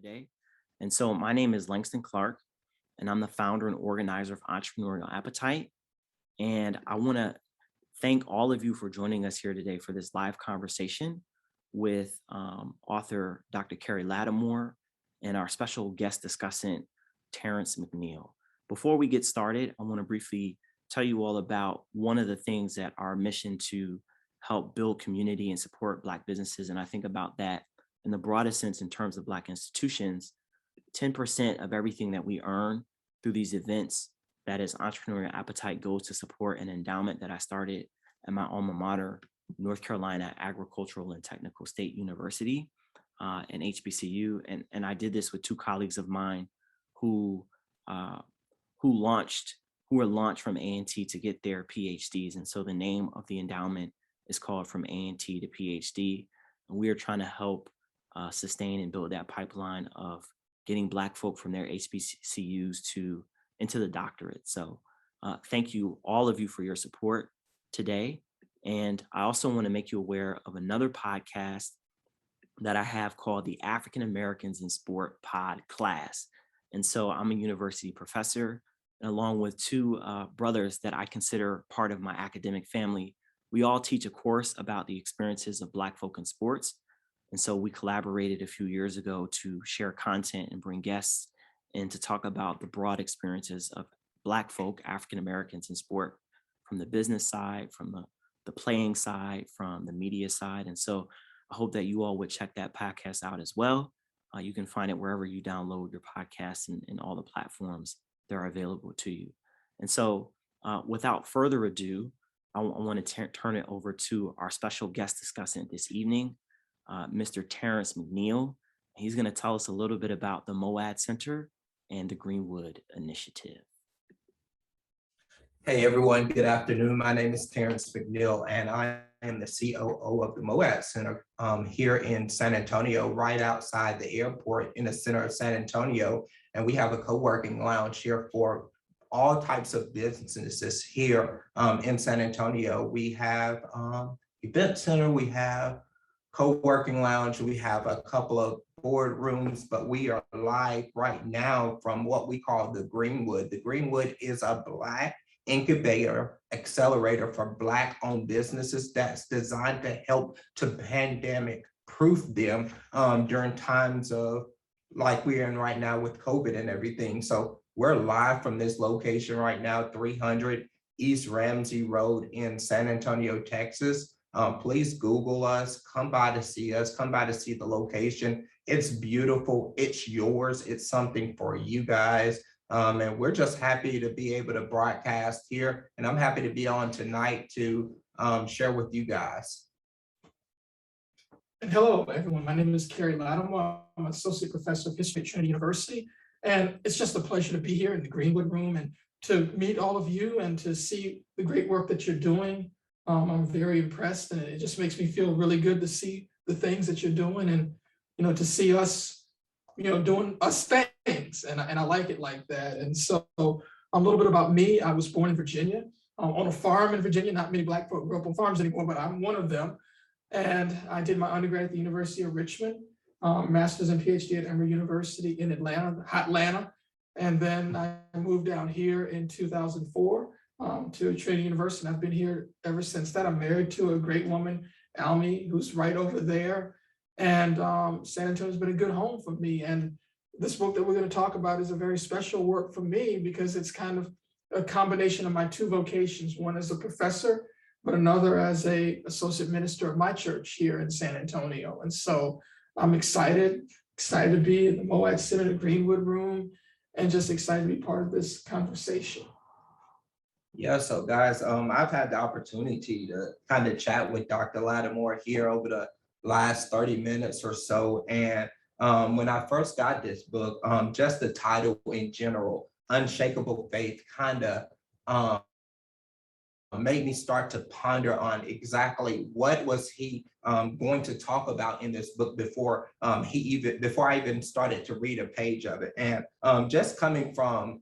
today. And so my name is Langston Clark, and I'm the founder and organizer of Entrepreneurial Appetite. And I want to thank all of you for joining us here today for this live conversation with author Dr. Carey Latimore and our special guest discussant, Terrence McNeil. Before we get started, I want to briefly tell you all about one of the things that our mission to help build community and support Black businesses. And I think about that in the broadest sense in terms of Black institutions. 10% of everything that we earn through these events, that is Entrepreneurial Appetite, goes to support an endowment that I started at my alma mater, North Carolina Agricultural and Technical State University, and HBCU. And I did this with two colleagues of mine who were launched from A&T to get their PhDs. And so the name of the endowment is called From A&T to PhD. And we are trying to help sustain and build that pipeline of getting Black folk from their HBCUs into the doctorate. So thank you, all of you, for your support today. And I also want to make you aware of another podcast that I have called the African Americans in Sport Pod Class. And so I'm a university professor, and along with two brothers that I consider part of my academic family. We all teach a course about the experiences of Black folk in sports. And so we collaborated a few years ago to share content and bring guests and to talk about the broad experiences of Black folk, African Americans in sport, from the business side, from the playing side, from the media side. And so I hope that you all would check that podcast out as well. You can find it wherever you download your podcasts and all the platforms that are available to you. And so without further ado, I want to turn it over to our special guest discussant this evening, Mr. Terrence McNeil. He's going to tell us a little bit about the Moade Center and the Greenwood Initiative. Hey everyone, good afternoon. My name is Terrence McNeil, and I am the COO of the Moade Center here in San Antonio, right outside the airport in the center of San Antonio. And we have a co-working lounge here for all types of businesses here in San Antonio. We have event center, we have co-working lounge, we have a couple of boardrooms, but we are live right now from what we call the Greenwood. The Greenwood is a Black incubator accelerator for Black-owned businesses that's designed to help to pandemic-proof them during times of like we're in right now with COVID and everything. So we're live from this location right now, 300 East Ramsey Road in San Antonio, Texas. Please Google us, come by to see us, come by to see the location. It's beautiful, it's yours, it's something for you guys. And we're just happy to be able to broadcast here. And I'm happy to be on tonight to share with you guys. And hello, everyone. My name is Carey Latimore. I'm an associate professor of history at Trinity University. And it's just a pleasure to be here in the Greenwood Room and to meet all of you and to see the great work that you're doing. I'm very impressed, and it just makes me feel really good to see the things that you're doing and, to see us, doing us things. And I like it like that. And so a little bit about me. I was born in Virginia, on a farm in Virginia. Not many Black folk grew up on farms anymore, but I'm one of them. And I did my undergrad at the University of Richmond, master's and PhD at Emory University in Atlanta, Atlanta. And then I moved down here in 2004 to Trinity University. And I've been here ever since that. I'm married to a great woman, Almy, who's right over there. And San Antonio's been a good home for me. And this book that we're going to talk about is a very special work for me because it's kind of a combination of my two vocations, one as a professor, but another as a associate minister of my church here in San Antonio. And so I'm excited to be in the Moade Center, the Greenwood Room, and just excited to be part of this conversation. Yeah, so guys, I've had the opportunity to kind of chat with Dr. Latimore here over the last 30 minutes or so. And when I first got this book, just the title in general, Unshakable Faith, kind of made me start to ponder on exactly what was he going to talk about in this book before I even started to read a page of it. And just coming from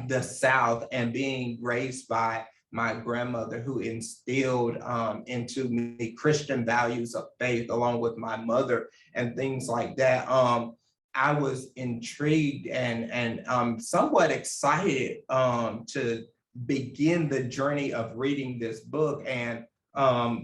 the South and being raised by my grandmother, who instilled into me Christian values of faith, along with my mother and things like that. I was intrigued and somewhat excited to begin the journey of reading this book. And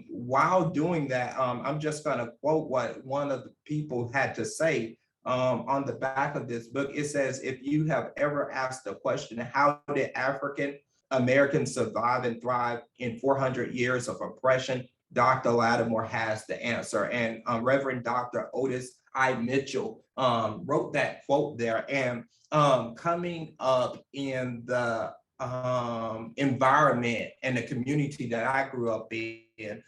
while doing that, I'm just going to quote what one of the people had to say on the back of this book. It says, if you have ever asked the question, how did African Americans survive and thrive in 400 years of oppression, Dr. Latimore has the answer. And Reverend Dr. Otis I. Mitchell wrote that quote there. And coming up in the environment and the community that I grew up in,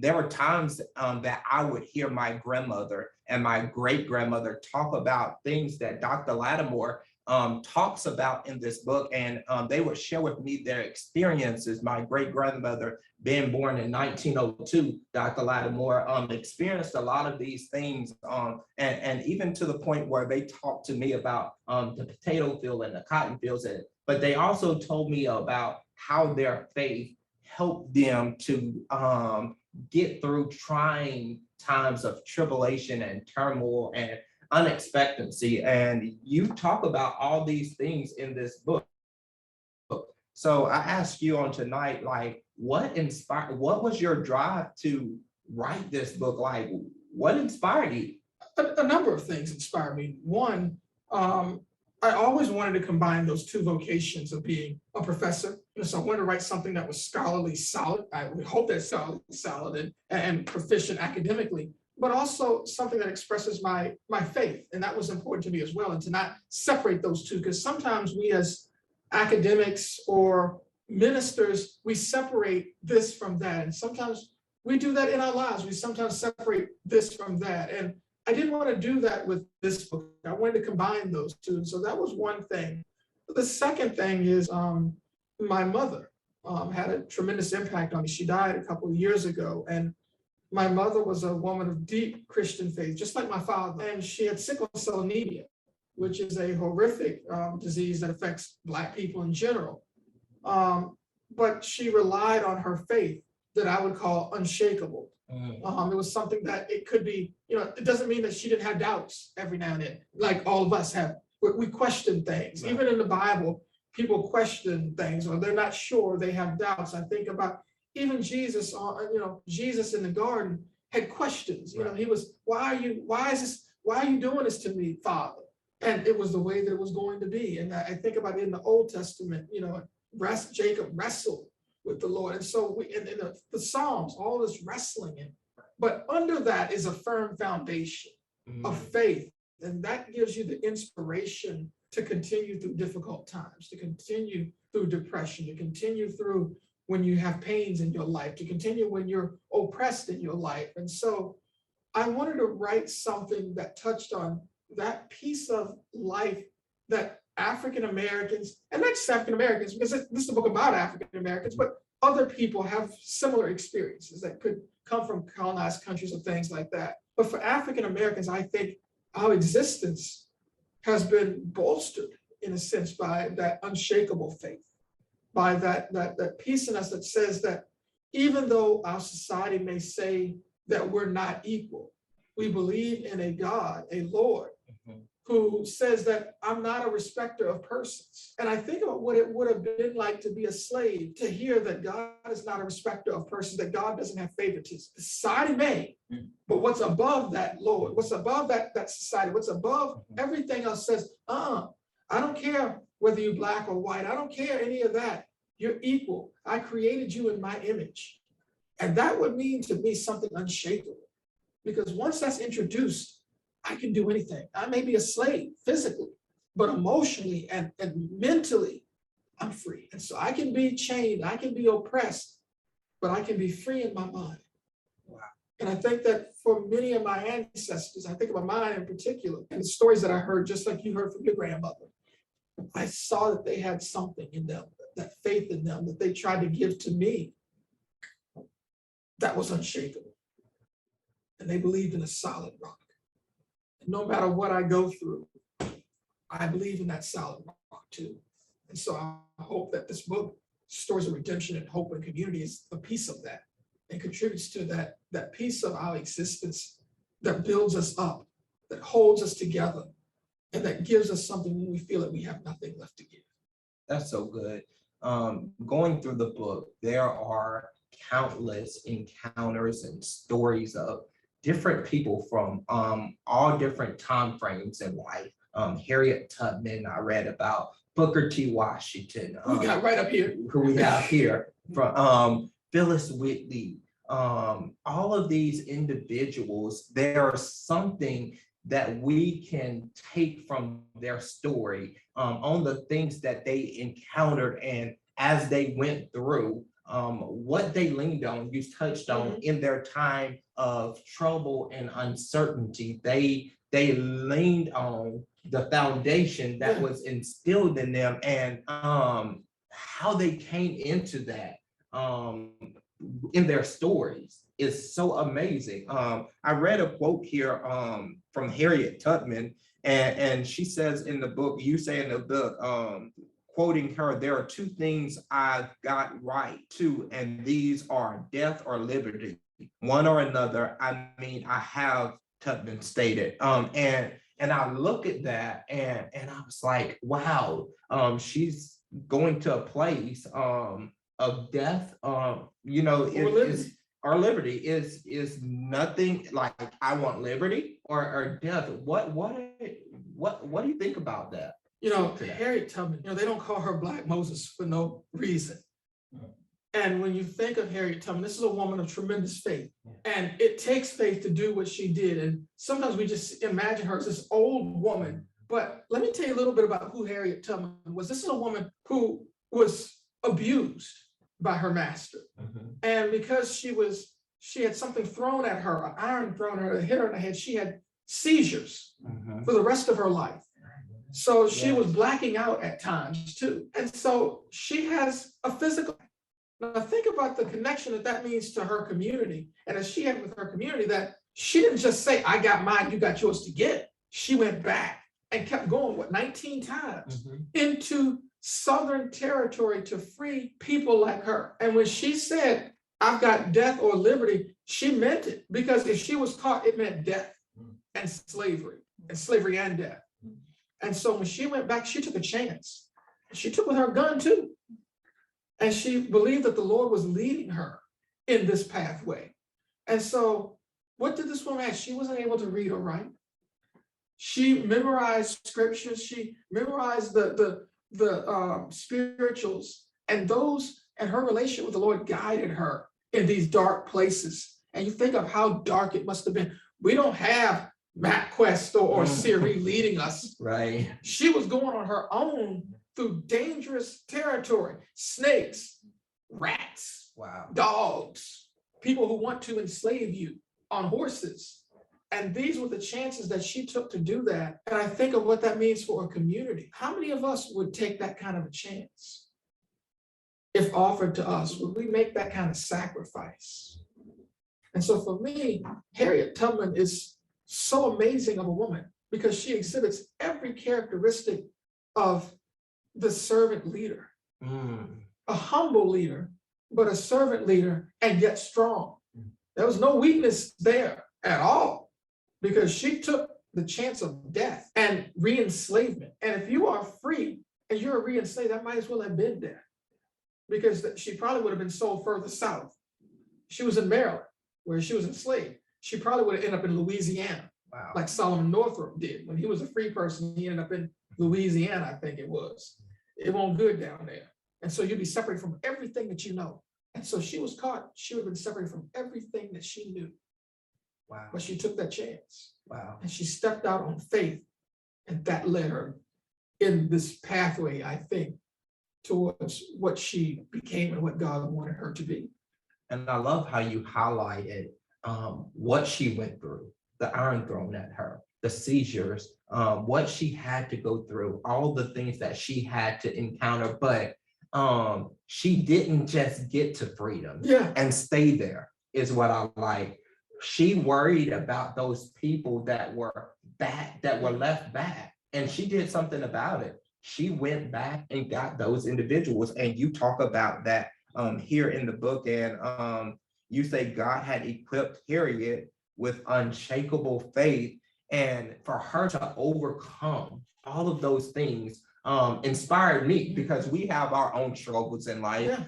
there were times that I would hear my grandmother and my great grandmother talk about things that Dr. Latimore talks about in this book, and they would share with me their experiences. My great grandmother, being born in 1902, Dr. Latimore experienced a lot of these things, and even to the point where they talked to me about the potato field and the cotton fields, but they also told me about how their faith helped them to get through trying times of tribulation and turmoil and unexpectancy. And you talk about all these things in this book. So I ask you on tonight, like, what was your drive to write this book? Like, what inspired you? A number of things inspired me. One, I always wanted to combine those two vocations of being a professor. So I wanted to write something that was scholarly solid. I would hope that's solid and proficient academically, but also something that expresses my faith. And that was important to me as well, and to not separate those two, because sometimes we as academics or ministers, we separate this from that. And sometimes we do that in our lives. We sometimes separate this from that. And I didn't want to do that with this book. I wanted to combine those two. So that was one thing. The second thing is my mother had a tremendous impact on me. She died a couple of years ago. And my mother was a woman of deep Christian faith, just like my father. And she had sickle cell anemia, which is a horrific disease that affects Black people in general. But she relied on her faith that I would call unshakable. It was something that it could be, it doesn't mean that she didn't have doubts every now and then, like all of us have. We question things. Right. Even in the Bible, people question things, or they're not sure, they have doubts. I think about even Jesus, Jesus in the garden had questions. Right. He was, why are you doing this to me, Father? And it was the way that it was going to be. And I think about it in the Old Testament, Jacob wrestled with the Lord. And so in the Psalms, all this wrestling in. But under that is a firm foundation of faith. And that gives you the inspiration to continue through difficult times, to continue through depression, to continue through when you have pains in your life, to continue when you're oppressed in your life. And so I wanted to write something that touched on that piece of life that African Americans, and not just African Americans, because this is a book about African Americans, but other people have similar experiences that could come from colonized countries and things like that. But for African Americans, I think our existence has been bolstered in a sense by that unshakable faith, by that piece in us that says that even though our society may say that we're not equal, we believe in a God, a Lord, who says that I'm not a respecter of persons. And I think about what it would have been like to be a slave, to hear that God is not a respecter of persons, that God doesn't have favoritism. Society may, but what's above that, Lord, what's above that society, what's above everything else says, I don't care whether you're Black or white, I don't care any of that. You're equal. I created you in my image. And that would mean to me something unshakable. Because once that's introduced, I can do anything. I may be a slave physically, but emotionally and mentally, I'm free. And so I can be chained, I can be oppressed, but I can be free in my mind. Wow. And I think that for many of my ancestors, I think about mine in particular, and the stories that I heard, just like you heard from your grandmother, I saw that they had something in them, that faith in them that they tried to give to me that was unshakable. And they believed in a solid rock. No matter what I go through, I believe in that solid rock too. And so I hope that this book, Stories of Redemption and Hope and Community, is a piece of that and contributes to that piece of our existence that builds us up, that holds us together, and that gives us something when we feel that we have nothing left to give. That's so good. Going through the book, there are countless encounters and stories of different people from all different time frames in life. Harriet Tubman, I read about Booker T. Washington. We got right up here. Who we have here from Phyllis Whitley. All of these individuals, there's something that we can take from their story on the things that they encountered and as they went through, what they leaned on, you touched on in their time of trouble and uncertainty. They leaned on the foundation that was instilled in them, and how they came into that in their stories is so amazing. I read a quote here from Harriet Tubman, and she says in the book, you say in the book, quoting her, "There are two things I've got right too, and these are death or liberty. One or another, I mean, I have," Tubman stated. And I look at that and I was like, wow, she's going to a place of death. You know, our liberty is nothing like I want liberty or death. What do you think about that? You know, Harriet Tubman, you know, they don't call her Black Moses for no reason. And when you think of Harriet Tubman, this is a woman of tremendous faith. And it takes faith to do what she did. And sometimes we just imagine her as this old woman. But let me tell you a little bit about who Harriet Tubman was. This is a woman who was abused by her master. And because she had something thrown at her, an iron thrown at her, hit her in the head, she had seizures for the rest of her life. So she was blacking out at times too. And so she has a physical. Now think about the connection that means to her community. And as she had with her community, that she didn't just say, I got mine, you got yours to get. She went back and kept going, 19 times into Southern territory to free people like her. And when she said, I've got death or liberty, she meant it. Because if she was caught, it meant death and slavery and death. And so when she went back, she took a chance. She took with her gun too. And she believed that the Lord was leading her in this pathway. And so what did this woman have? She wasn't able to read or write. She memorized scriptures. She memorized the spirituals, and her relationship with the Lord guided her in these dark places. And you think of how dark it must have been. We don't have MapQuest or Siri leading us. Right. She was going on her own through dangerous territory, snakes, rats, dogs, people who want to enslave you on horses. And these were the chances that she took to do that. And I think of what that means for a community. How many of us would take that kind of a chance? If offered to us, would we make that kind of sacrifice? And so for me, Harriet Tubman is so amazing of a woman because she exhibits every characteristic of the servant leader, a humble leader, but a servant leader and yet strong. There was no weakness there at all because she took the chance of death and re-enslavement. And if you are free and you're a re-enslaved, that might as well have been death because she probably would have been sold further south. She was in Maryland where she was enslaved. She probably would have ended up in Louisiana, like Solomon Northrop did. When he was a free person, he ended up in Louisiana, I think it was. It won't good down there. And so you'd be separated from everything that you know. And so she was caught. She would have been separated from everything that she knew. Wow. But she took that chance. Wow. And she stepped out on faith. And that led her in this pathway, I think, towards what she became and what God wanted her to be. And I love how you highlighted what she went through, the iron thrown at her, the seizures, what she had to go through, all the things that she had to encounter, but she didn't just get to freedom and stay there is what I like. She worried about those people that were left back, and she did something about it. She went back and got those individuals, and you talk about that here in the book, and you say God had equipped Harriet with unshakable faith, And for her to overcome all of those things inspired me, because we have our own struggles in life.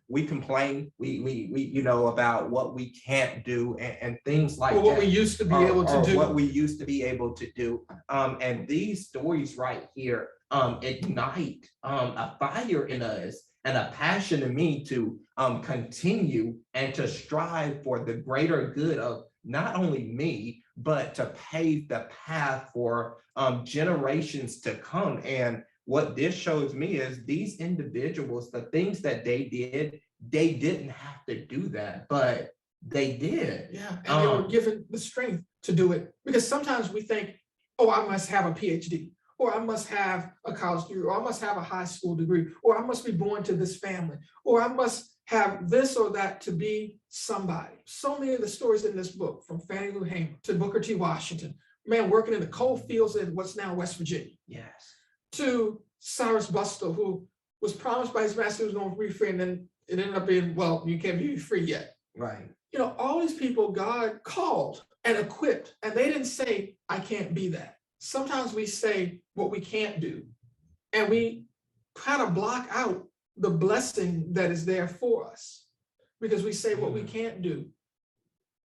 We complain, we about what we can't do and things like Or what that. we used to be able to do. What we used to be able to do. And these stories right here ignite a fire in us and a passion in me to continue and to strive for the greater good of not only me, but to pave the path for generations to come. And what this shows me is these individuals, the things that they did, they didn't have to do that, but they did. Yeah, and they were given the strength to do it. Because sometimes we think, oh, I must have a PhD, or I must have a college degree, or I must have a high school degree, or I must be born to this family, or I must have this or that to be somebody. So many of the stories in this book, from Fannie Lou Hamer to Booker T. Washington, man working in the coal fields in what's now West Virginia, Yes. to Cyrus Bustow, who was promised by his master he was going to be free, and then it ended up being, well, you can't be free yet. Right. All these people God called and equipped, and they didn't say, I can't be that. Sometimes we say what we can't do, and we kind of block out the blessing that is there for us because we say what we can't do.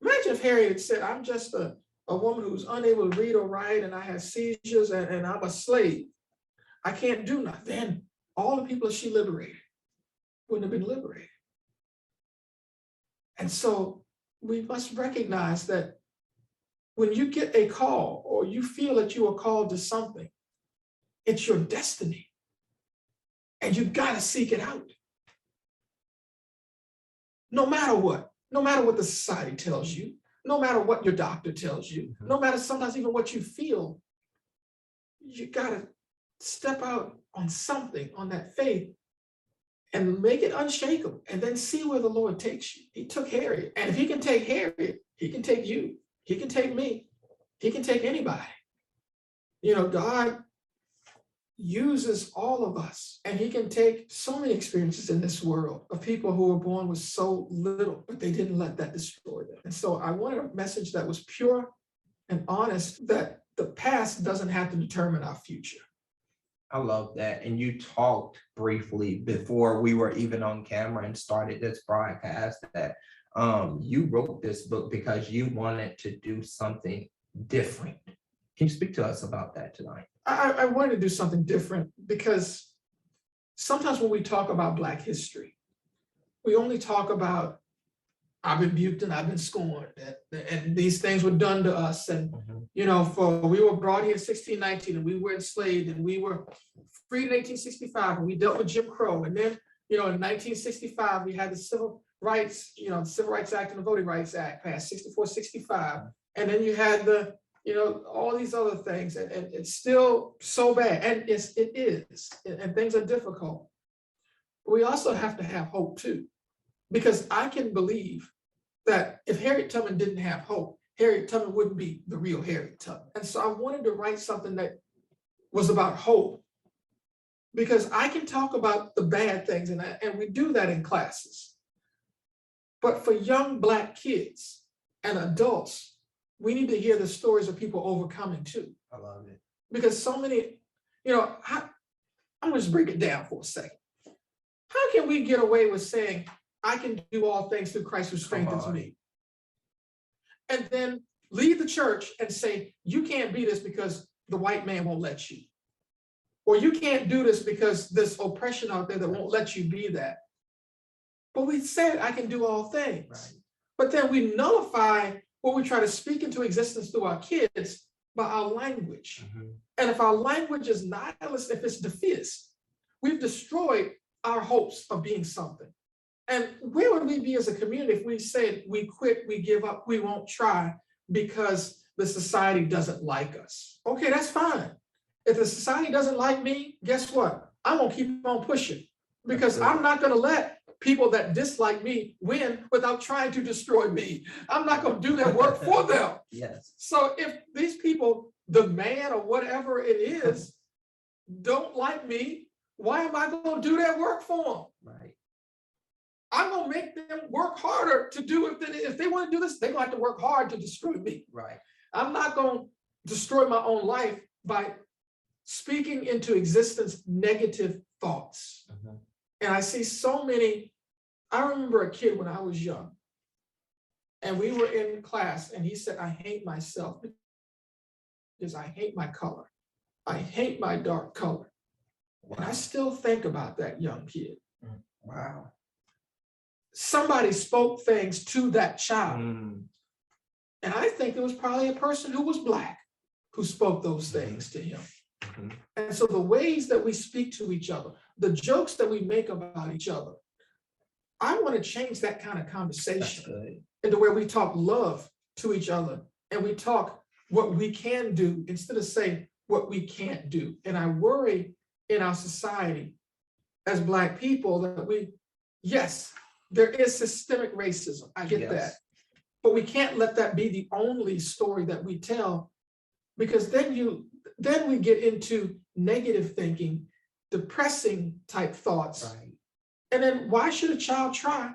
Imagine if Harriet said, I'm just a woman who's unable to read or write, and I have seizures, and I'm a slave. I can't do nothing. Then all the people that she liberated wouldn't have been liberated. And so we must recognize that when you get a call or you feel that you are called to something, it's your destiny. And you got to seek it out. No matter what the society tells you, no matter what your doctor tells you, no matter sometimes even what you feel, you got to step out on something, on that faith, and make it unshakable, and then see where the Lord takes you. He took Harriet, and if he can take Harriet, he can take you, he can take me, he can take anybody. God uses all of us, and he can take so many experiences in this world of people who were born with so little, but they didn't let that destroy them. And so I wanted a message that was pure and honest, that the past doesn't have to determine our future. I love that. And you talked briefly before we were even on camera and started this broadcast that you wrote this book because you wanted to do something different. Can you speak to us about that tonight? I wanted to do something different because sometimes when we talk about Black history, we only talk about, I've been buked and I've been scorned, and these things were done to us. And, we were brought here in 1619 and we were enslaved, and we were freed in 1865 and we dealt with Jim Crow. And then, in 1965, we had the Civil Rights, Civil Rights Act and the Voting Rights Act passed, 64, 65. And then you had all these other things, and it's still so bad. And it is, and things are difficult. But we also have to have hope too, because I can believe that if Harriet Tubman didn't have hope, Harriet Tubman wouldn't be the real Harriet Tubman. And so I wanted to write something that was about hope, because I can talk about the bad things, and we do that in classes. But for young Black kids and adults, we need to hear the stories of people overcoming too. I love it. Because so many, I'm gonna just break it down for a second. How can we get away with saying, I can do all things through Christ who strengthens me, and then leave the church and say, you can't be this because the white man won't let you, or you can't do this because there's oppression out there that won't let you be that? But we said, I can do all things. Right. But then we nullify what we try to speak into existence through our kids by our language. And if our language is nihilist, if it's defeatist, we've destroyed our hopes of being something. And where would we be as a community if we said we quit, we give up, we won't try because the society doesn't like us? Okay, that's fine. If the society doesn't like me, guess what? I'm gonna keep on pushing, because I'm not gonna let people that dislike me win without trying to destroy me. I'm not gonna do that work for them. Yes. So if these people, the man or whatever it is, don't like me, why am I gonna do that work for them? Right. I'm gonna make them work harder to do it. If they want to do this, they're gonna have to work hard to destroy me. Right. I'm not gonna destroy my own life by speaking into existence negative thoughts. And I see so many. I remember a kid when I was young, and we were in class, and he said, I hate myself because I hate my color. I hate my dark color. Wow. And I still think about that young kid. Wow. Somebody spoke things to that child. Mm. And I think it was probably a person who was Black who spoke those things to him. Mhm. And so the ways that we speak to each other, the jokes that we make about each other, I want to change that kind of That's conversation good. into where we talk love to each other and we talk what we can do instead of saying what we can't do. And I worry in our society as Black people that yes, there is systemic racism. I get Yes. that. But we can't let that be the only story that we tell, because then we get into negative thinking, depressing type thoughts. Right. And then why should a child try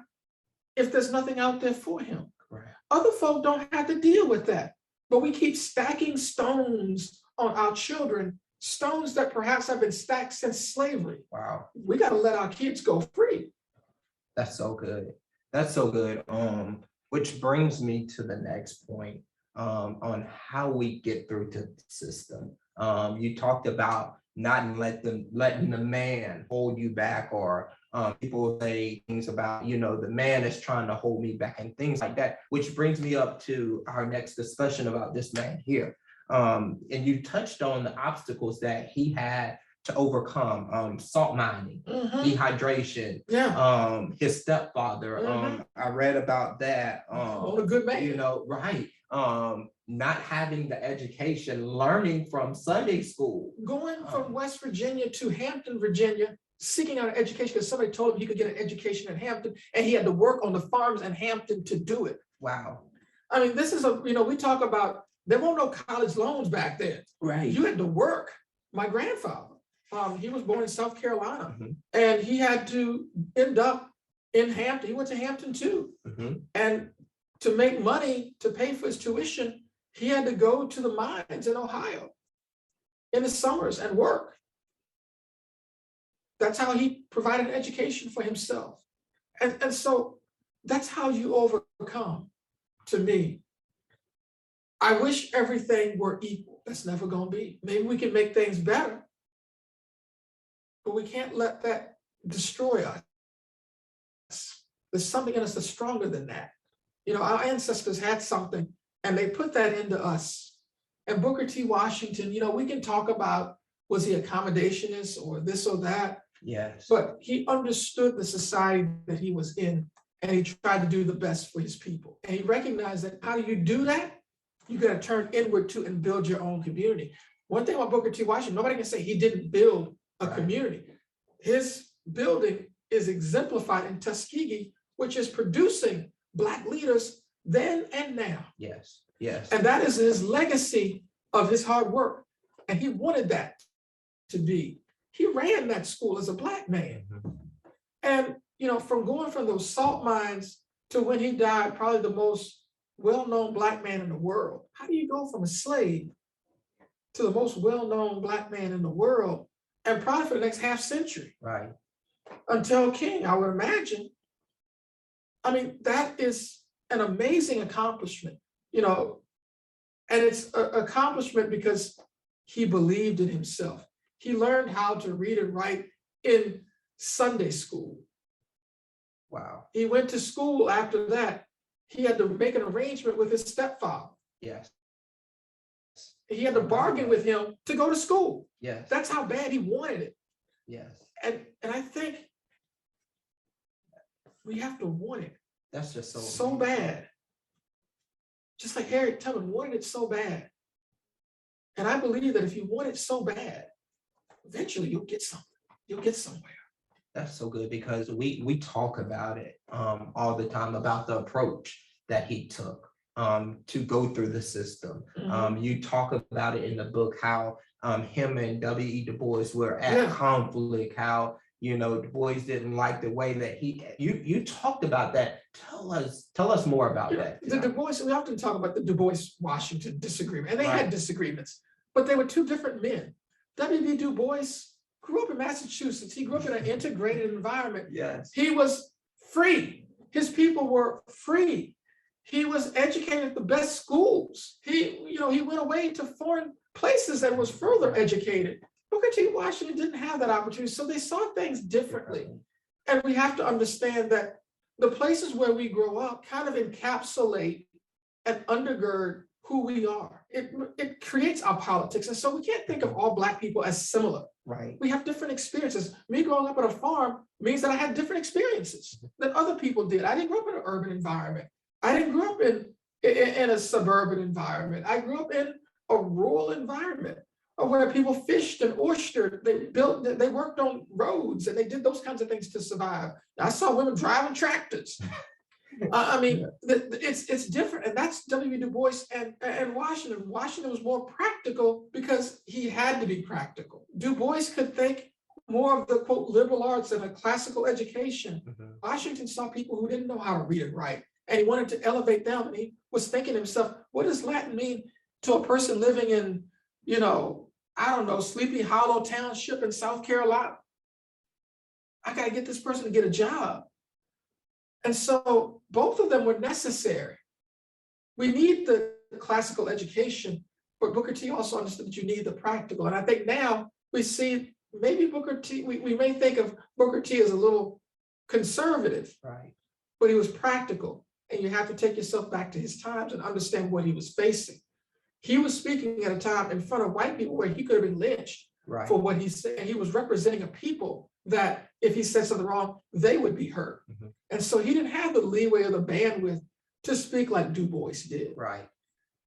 if there's nothing out there for him? Correct. Other folk don't have to deal with that. But we keep stacking stones on our children, stones that perhaps have been stacked since slavery. Wow. We got to let our kids go free. That's so good. That's so good. Which brings me to the next point on how we get through to the system. You talked about not letting the man hold you back, or people say things about, the man is trying to hold me back and things like that, which brings me up to our next discussion about this man here. And you touched on the obstacles that he had to overcome, salt mining, dehydration, his stepfather. I read about that. A good man. Right. Not having the education, learning from Sunday school. Going from West Virginia to Hampton, Virginia, seeking out an education because somebody told him he could get an education in Hampton, and he had to work on the farms in Hampton to do it. Wow. I mean, this is we talk about, there weren't no college loans back then. Right. You had to work. My grandfather, he was born in South Carolina, and he had to end up in Hampton. He went to Hampton too. And to make money to pay for his tuition, he had to go to the mines in Ohio in the summers and work. That's how he provided an education for himself. And so that's how you overcome, to me. I wish everything were equal. That's never going to be. Maybe we can make things better, but we can't let that destroy us. There's something in us that's stronger than that. Our ancestors had something, and they put that into us. And Booker T. Washington, we can talk about, was he accommodationist or this or that? Yes. But he understood the society that he was in, and he tried to do the best for his people. And he recognized that how do you do that? You got to turn inward too and build your own community. One thing about Booker T. Washington, nobody can say he didn't build a community. His building is exemplified in Tuskegee, which is producing Black leaders then and now. Yes. Yes. And that is his legacy of his hard work. And he wanted that to be. He ran that school as a Black man. And, from going from those salt mines to when he died, probably the most well-known Black man in the world. How do you go from a slave to the most well-known Black man in the world, and probably for the next half century? Right. Until King, I would imagine. I mean, that is an amazing accomplishment, and it's an accomplishment because he believed in himself. He learned how to read and write in Sunday school. Wow. He went to school after that. He had to make an arrangement with his stepfather. Yes. He had to bargain with him to go to school. Yes. That's how bad he wanted it. Yes. And I think we have to want it. That's just so bad. Just like Harriet Tubman wanted it so bad. And I believe that if you want it so bad, eventually you'll get something. You'll get somewhere. That's so good, because we talk about it all the time, about the approach that he took to go through the system. You talk about it in the book, how him and W.E. Du Bois were at conflict, how Du Bois didn't like the way that you talked about that. Tell us more about that. The Du Bois, we often talk about the Du Bois-Washington disagreement, and they had disagreements, but they were two different men. W.B. Du Bois grew up in Massachusetts. He grew up in an integrated environment. Yes. He was free. His people were free. He was educated at the best schools. He went away to foreign places and was further educated. Booker T. Washington didn't have that opportunity, so they saw things differently. And we have to understand that the places where we grow up kind of encapsulate and undergird who we are. It creates our politics. And so we can't think of all Black people as similar. Right. We have different experiences. Me growing up on a farm means that I had different experiences than other people did. I didn't grow up in an urban environment. I didn't grow up in a suburban environment. I grew up in a rural environment where people fished and oystered. They worked on roads, and they did those kinds of things to survive. I saw women driving tractors. It's different, and that's W. Du Bois and Washington. Washington was more practical because he had to be practical. Du Bois could think more of the quote liberal arts and a classical education. Washington saw people who didn't know how to read and write, and he wanted to elevate them. And he was thinking to himself, what does Latin mean to a person living in, Sleepy Hollow Township in South Carolina? I got to get this person to get a job. And so both of them were necessary. We need the classical education, but Booker T also understood that you need the practical. And I think now we see maybe Booker T, we may think of Booker T as a little conservative, right? But he was practical. And you have to take yourself back to his times and understand what he was facing. He was speaking at a time in front of white people where he could have been lynched for what he said. He was representing a people that if he said something wrong, they would be hurt. And so he didn't have the leeway or the bandwidth to speak like Du Bois did. Right.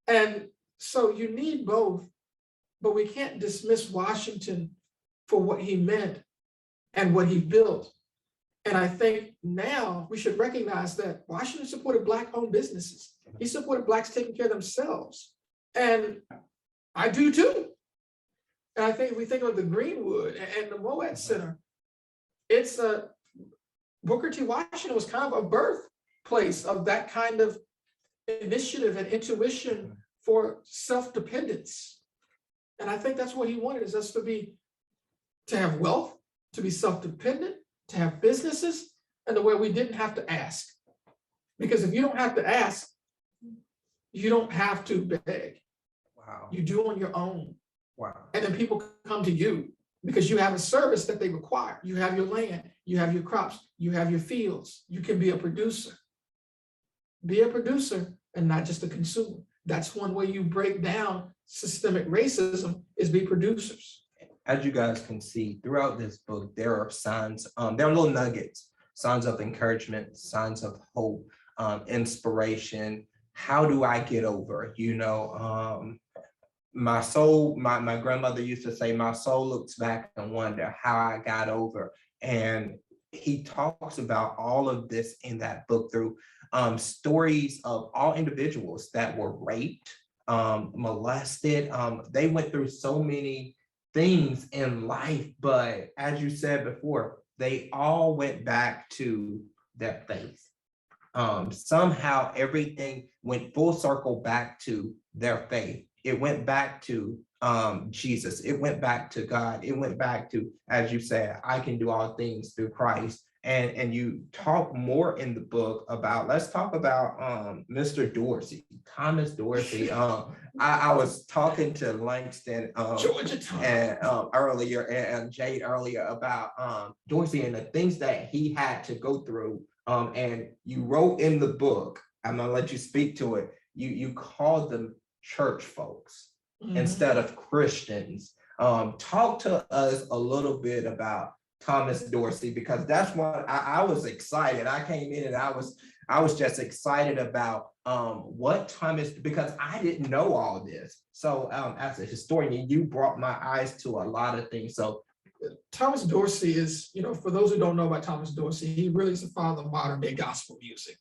And so you need both, but we can't dismiss Washington for what he meant and what he built. And I think now we should recognize that Washington supported Black-owned businesses. He supported Blacks taking care of themselves. And I do too. And I think if we think of the Greenwood and the Moade Center, Booker T. Washington was kind of a birthplace of that kind of initiative and intuition for self-dependence. And I think that's what he wanted, is us to have wealth, to be self-dependent, to have businesses, and the way we didn't have to ask. Because if you don't have to ask, you don't have to beg. Wow. You do on your own. Wow. And then people come to you because you have a service that they require. You have your land, you have your crops, you have your fields. You can be a producer. Be a producer and not just a consumer. That's one way you break down systemic racism, is be producers. As you guys can see throughout this book, there are signs, there are little nuggets, signs of encouragement, signs of hope, inspiration. How do I get over? My soul, my grandmother used to say, my soul looks back and wonder how I got over. And he talks about all of this in that book through stories of all individuals that were raped, molested. They went through so many things in life, but as you said before, they all went back to their faith. Somehow everything went full circle back to their faith. It went back to Jesus. It went back to God. It went back to, as you said, I can do all things through Christ. And you talk more in the book about, let's talk about Mr. Dorsey, Thomas Dorsey. I was talking to Langston and earlier and Jade earlier about Dorsey and the things that he had to go through. And you wrote in the book, I'm gonna let you speak to it. You called them church folks instead of Christians. Talk to us a little bit about Thomas Dorsey, because that's what I was excited. I came in and I was just excited about what Thomas, because I didn't know all this. So as a historian, you brought my eyes to a lot of things. So Thomas Dorsey is, for those who don't know about Thomas Dorsey, he really is the father of modern day gospel music.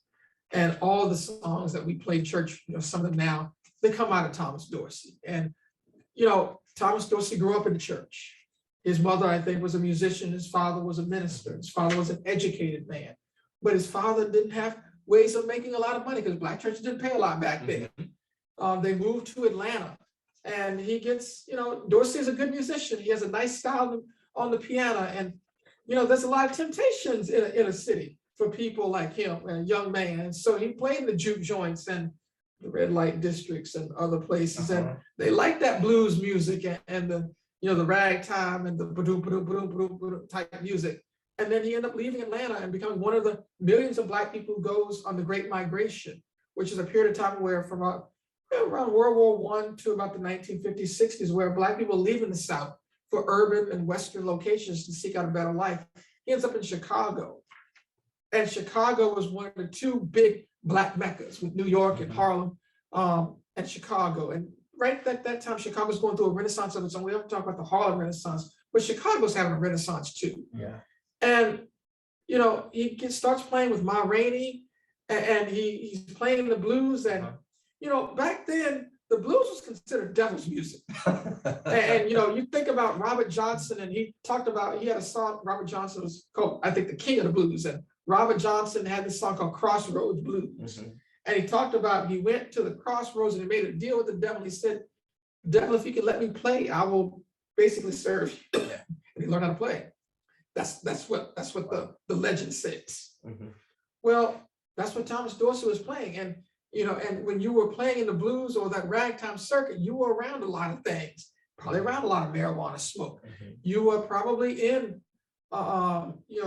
And all the songs that we play in church, some of them now, they come out of Thomas Dorsey. And, Thomas Dorsey grew up in the church. His mother, I think, was a musician. His father was a minister. His father was an educated man. But his father didn't have ways of making a lot of money because Black churches didn't pay a lot back then. They moved to Atlanta. And he gets, Dorsey is a good musician. He has a nice style on the piano. And, there's a lot of temptations in a city for people like him, a young man. And so he played in the juke joints and the red light districts and other places. And they like that blues music and the, the ragtime and the ba-doom type music. And then he ended up leaving Atlanta and becoming one of the millions of Black people who goes on the Great Migration, which is a period of time where from around World War I to about the 1950s, 60s, where Black people leaving the South for urban and Western locations to seek out a better life. He ends up in Chicago. And Chicago was one of the two big Black meccas with New York and Harlem and Chicago. And right at that time, Chicago was going through a renaissance of its own. We don't talk about the Harlem Renaissance, but Chicago's having a renaissance too. Yeah. And, he starts playing with Ma Rainey and he's playing the blues. And, back then, the blues was considered devil's music. and you think about Robert Johnson, and he had a song, Robert Johnson was called, I think, the king of the blues. And Robert Johnson had this song called Crossroads Blues. And he talked about, he went to the crossroads and he made a deal with the devil. He said, devil, if you can let me play, I will basically serve you. And he learned how to play. That's what the legend says. Well, that's what Thomas Dorsey was playing. And, and when you were playing in the blues or that ragtime circuit, you were around a lot of things, probably around a lot of marijuana smoke. You were probably in,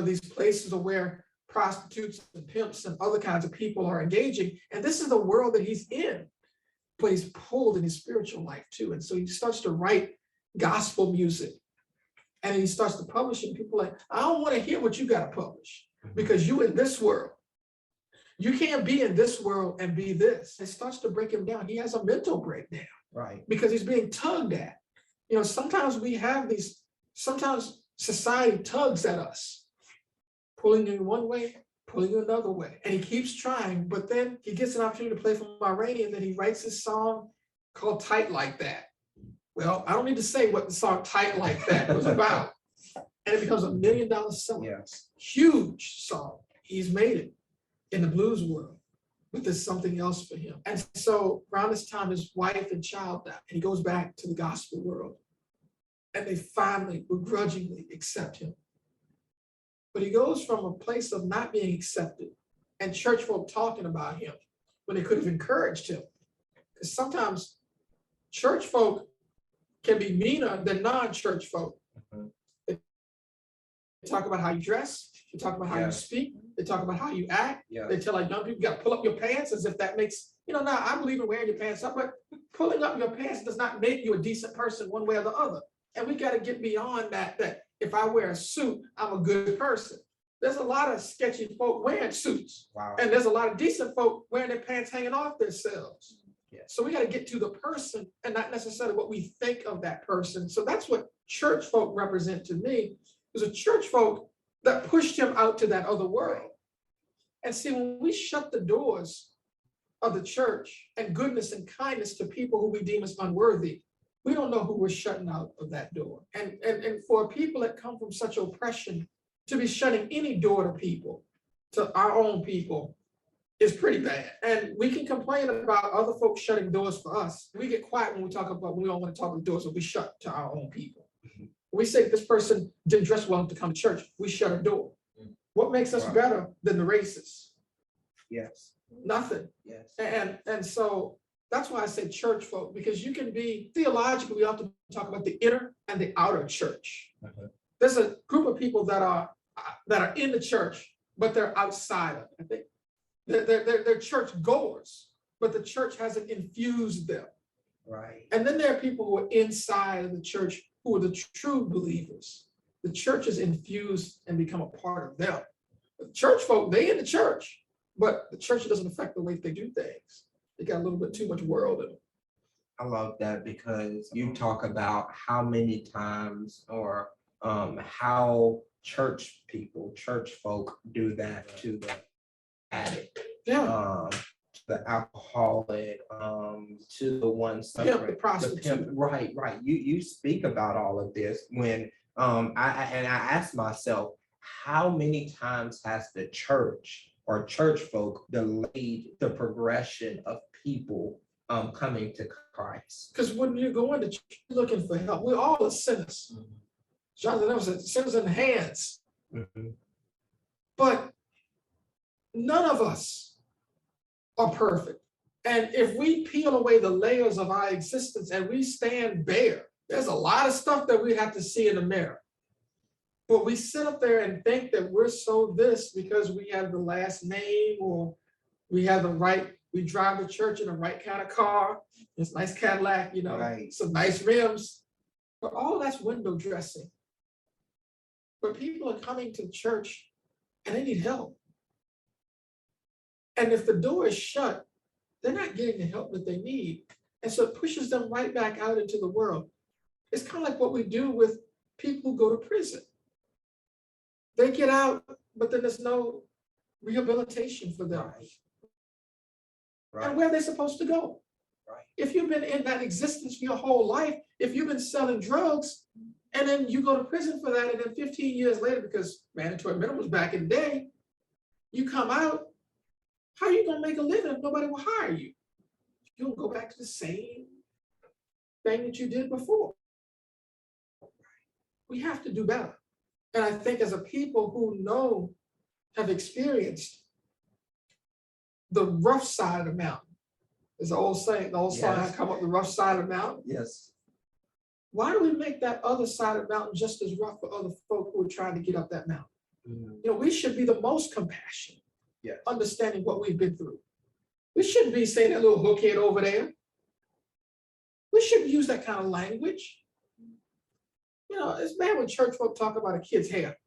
these places where prostitutes and pimps and other kinds of people are engaging. And this is the world that he's in, but he's pulled in his spiritual life too. And so he starts to write gospel music and he starts to publish it. And people are like, I don't want to hear what you got to publish because you in this world. You can't be in this world and be this. It starts to break him down. He has a mental breakdown. Right. Because he's being tugged at. Sometimes we have sometimes society tugs at us, pulling you one way, pulling you another way. And he keeps trying, but then he gets an opportunity to play for Ma Rainey, and then he writes this song called Tight Like That. Well, I don't need to say what the song Tight Like That was about. And it becomes $1 million seller. Yes. Huge song. He's made it in the blues world, but there's something else for him. And so around this time, his wife and child died, and he goes back to the gospel world. And they finally begrudgingly accept him. But he goes from a place of not being accepted and church folk talking about him when they could have encouraged him. Because sometimes church folk can be meaner than non-church folk. They talk about how you dress, they talk about how you speak, they talk about how you act. They tell like young people, you got to pull up your pants as if that makes, now I believe in wearing your pants up, but pulling up your pants does not make you a decent person one way or the other. And we got to get beyond that if I wear a suit, I'm a good person. There's a lot of sketchy folk wearing suits. Wow. And there's a lot of decent folk wearing their pants hanging off themselves. So we got to get to the person and not necessarily what we think of that person. So that's what church folk represent to me, is a church folk that pushed him out to that other world. And see, when we shut the doors of the church and goodness and kindness to people who we deem as unworthy, we don't know who we're shutting out of that door. And for people that come from such oppression, to be shutting any door to people, to our own people, is pretty bad. And we can complain about other folks shutting doors for us. We get quiet when we talk about, we don't want to talk about doors that we shut to our own people. We say this person didn't dress well to come to church, we shut a door. What makes us better than the racists? Yes. Nothing. Yes. And so that's why I say church folk, because you can be theologically, we often talk about the inner and the outer church. There's a group of people that are in the church, but they're outside of it. I think they're church goers, but the church hasn't infused them. Right. And then there are people who are inside of the church who are the true believers. The church is infused and become a part of them. The church folk, they in the church, but the church doesn't affect the way they do things. They got a little bit too much world in them. I love that, because you talk about how many times or how church people, church folk do that to the addict, the alcoholic, to the one suffering, the prostitute. Right. You speak about all of this when And I asked myself, how many times has the church or church folk delayed the progression of people coming to Christ? Because when you go into church looking for help, we're all sinners. Jonathan Edwards said, sinners in the hands. Mhm. But none of us are perfect. And if we peel away the layers of our existence and we stand bare, there's a lot of stuff that we have to see in the mirror. But we sit up there and think that we're so this because we have the last name, or we have the right, we drive to church in the right kind of car. It's nice Cadillac, Right. some nice rims. But all that's window dressing. But people are coming to church and they need help. And if the door is shut, they're not getting the help that they need. And so it pushes them right back out into the world. It's kind of like what we do with people who go to prison. They get out, but then there's no rehabilitation for them. Right. And where are they supposed to go? Right. If you've been in that existence your whole life, if you've been selling drugs, and then you go to prison for that, and then 15 years later, because mandatory minimum was back in the day, you come out, how are you going to make a living if nobody will hire you? You'll go back to the same thing that you did before. We have to do better. And I think as a people who have experienced the rough side of the mountain, there's an old saying, the old song, I come up the rough side of the mountain. Yes. Why do we make that other side of the mountain just as rough for other folk who are trying to get up that mountain? Mhm. We should be the most compassionate, Yes. understanding what we've been through. We shouldn't be saying that little hookhead over there. We shouldn't use that kind of language. It's bad when church folk talk about a kid's hair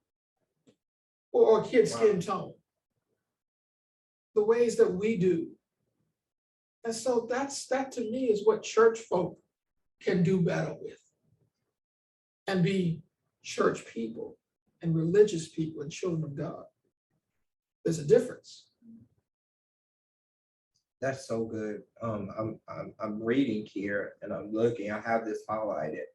or a kid's skin tone, the ways that we do. And so that to me is what church folk can do better with and be church people and religious people and children of God. There's a difference. That's so good. I'm reading here and I'm looking. I have this highlighted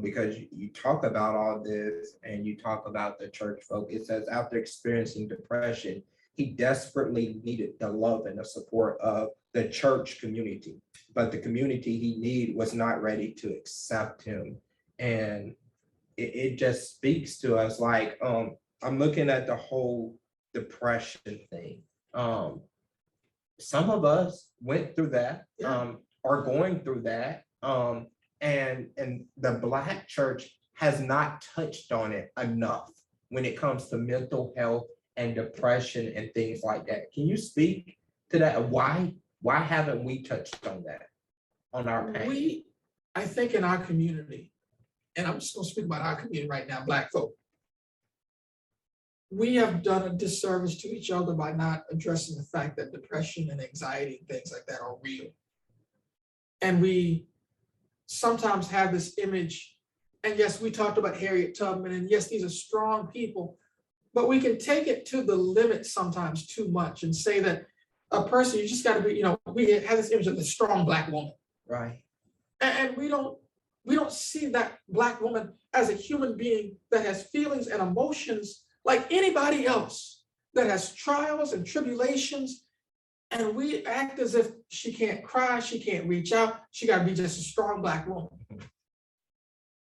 because you talk about all this and you talk about the church folk. It says after experiencing depression, he desperately needed the love and the support of the church community, but the community he needed was not ready to accept him. And it just speaks to us like I'm looking at the whole depression thing. Some of us went through that, are going through that, and the Black church has not touched on it enough when it comes to mental health and depression and things like that. Can you speak to that? Why haven't we touched on that, on our pain? I think in our community, and I'm just going to speak about our community right now, Black folk, we have done a disservice to each other by not addressing the fact that depression and anxiety and things like that are real. And we sometimes have this image, and yes, we talked about Harriet Tubman, and yes, these are strong people, but we can take it to the limit sometimes too much and say that a person, you just got to be, we have this image of the strong Black woman. Right. And we don't see that Black woman as a human being that has feelings and emotions like anybody else, that has trials and tribulations, and we act as if she can't cry, she can't reach out, she got to be just a strong Black woman.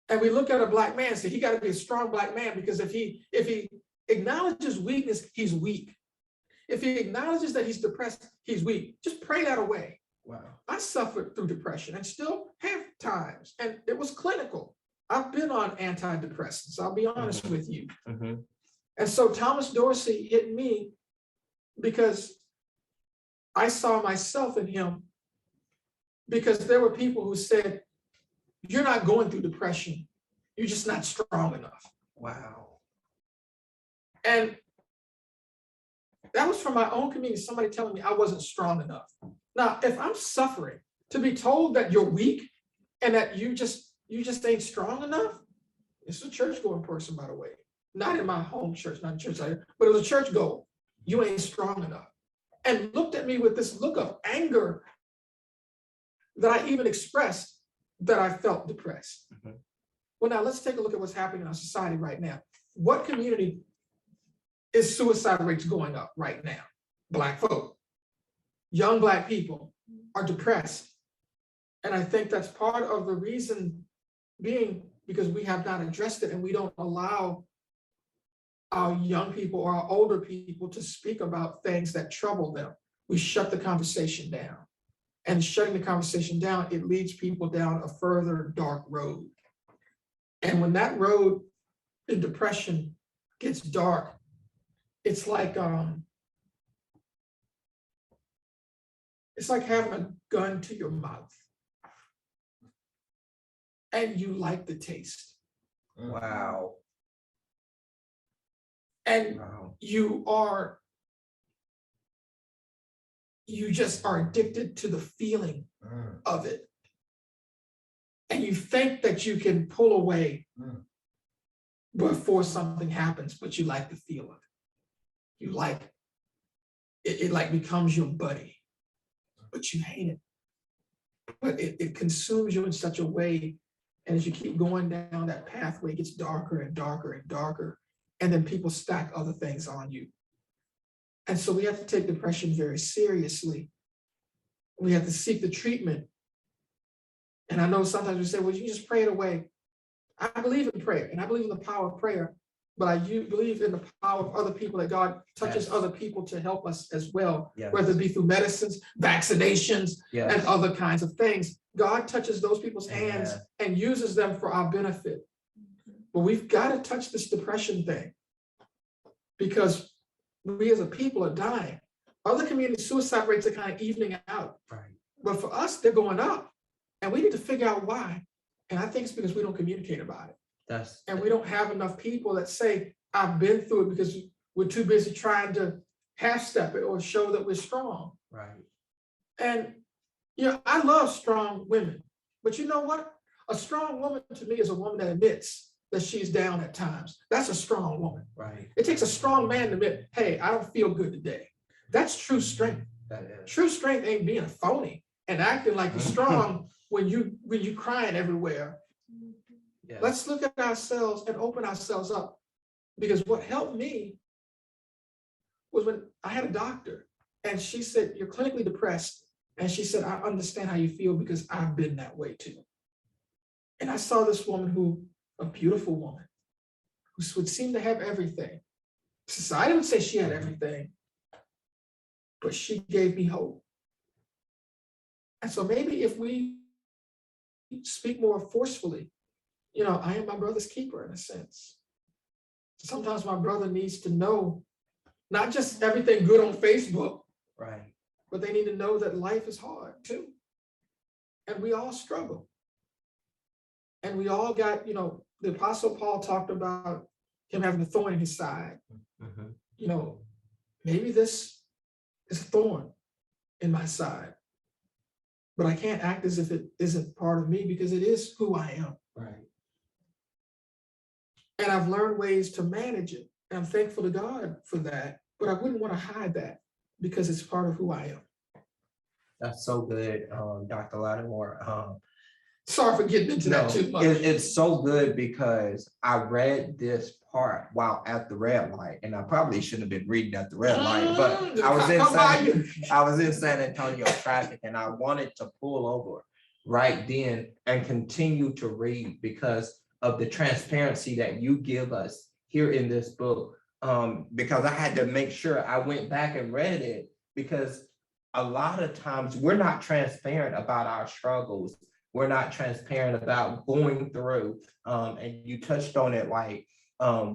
And we look at a Black man and say, he got to be a strong Black man, because if he acknowledges weakness, he's weak. If he acknowledges that he's depressed, he's weak. Just pray that away. Wow. I suffered through depression and still have times, and it was clinical. I've been on antidepressants, I'll be honest with you. Mm-hmm. And so Thomas Dorsey hit me because I saw myself in him, because there were people who said, you're not going through depression, you're just not strong enough. Wow. And that was from my own community, somebody telling me I wasn't strong enough. Now, if I'm suffering, to be told that you're weak and that you just ain't strong enough, it's a church-going person, by the way. Not in my home church, not church, but it was a church goal. You ain't strong enough. And looked at me with this look of anger that I even expressed that I felt depressed. Mm-hmm. Well, now let's take a look at what's happening in our society right now. What community is suicide rates going up right now? Black folk. Young Black people are depressed. And I think that's part of the reason being because we have not addressed it and we don't allow our young people or our older people to speak about things that trouble them. We shut the conversation down. And shutting the conversation down, it leads people down a further dark road. And when that road in depression gets dark, it's like having a gun to your mouth. And you like the taste. Wow. And Wow. you just are addicted to the feeling of it. And you think that you can pull away before something happens, but you like the feel of it. You like it, it like becomes your buddy, but you hate it. But it consumes you in such a way. And as you keep going down that pathway, it gets darker and darker and darker. And then people stack other things on you. And so we have to take depression very seriously. We have to seek the treatment. And I know sometimes we say, well, you just pray it away. I believe in prayer and I believe in the power of prayer, but I believe in the power of other people, that God touches other people to help us as well, whether it be through medicines, vaccinations, and other kinds of things. God touches those people's hands and uses them for our benefit. But we've got to touch this depression thing because we as a people are dying. Other community suicide rates are kind of evening out. Right. But for us, they're going up. And we need to figure out why. And I think it's because we don't communicate about it. And we don't have enough people that say, I've been through it, because we're too busy trying to half-step it or show that we're strong. Right. And, you know, I love strong women. But you know what? A strong woman to me is a woman that admits that she's down at times. That's a strong woman. Right. It takes a strong man to admit, hey, I don't feel good today. That's true strength. True strength ain't being a phony and acting like you're strong when you crying everywhere. Yes. Let's look at ourselves and open ourselves up. Because what helped me was when I had a doctor and she said, you're clinically depressed. And she said, I understand how you feel because I've been that way too. And I saw this woman a beautiful woman, who would seem to have everything. Society would say she had everything, but she gave me hope. And so maybe if we speak more forcefully, you know, I am my brother's keeper in a sense. Sometimes my brother needs to know not just everything good on Facebook, Right. but they need to know that life is hard too. And we all struggle. And we all got, you know, the Apostle Paul talked about him having a thorn in his side. Mm-hmm. You know, maybe this is a thorn in my side, but I can't act as if it isn't part of me because it is who I am. Right. And I've learned ways to manage it. And I'm thankful to God for that, but I wouldn't want to hide that because it's part of who I am. That's so good, Dr. Latimore. Sorry for getting into that too much. It's so good because I read this part while at the red light, and I probably shouldn't have been reading at the red light, but I was in San Antonio traffic and I wanted to pull over right then and continue to read because of the transparency that you give us here in this book. Because I had to make sure I went back and read it, because a lot of times we're not transparent about our struggles. We're not transparent about going through, and you touched on it, like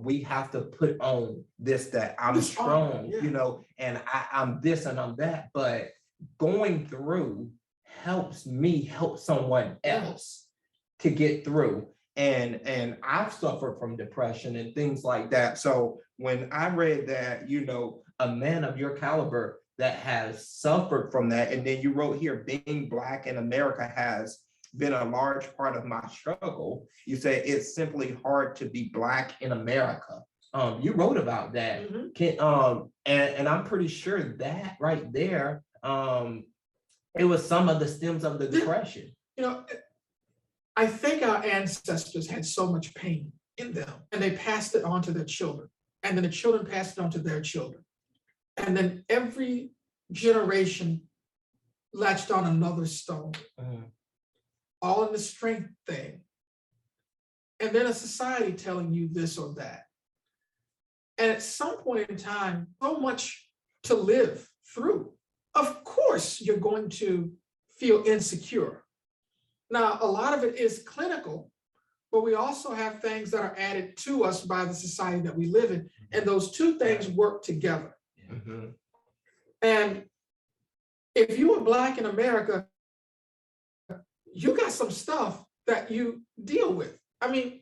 we have to put on this, that I'm strong, you know, and I'm this and I'm that, but going through helps me help someone else to get through. And I've suffered from depression and things like that. So when I read that, you know, a man of your caliber that has suffered from that, and then you wrote here, being Black in America has been a large part of my struggle. You say it's simply hard to be Black in America. You wrote about that. Mm-hmm. And I'm pretty sure that right there, it was some of the stems of the depression. You know, I think think our ancestors had so much pain in them, and they passed it on to their children. And then the children passed it on to their children. And then every generation latched on another stone, all in the strength thing. And then a society telling you this or that. And at some point in time, so much to live through. Of course, you're going to feel insecure. Now, a lot of it is clinical, but we also have things that are added to us by the society that we live in. And those two things work together. And if you are Black in America, you got some stuff that you deal with. I mean,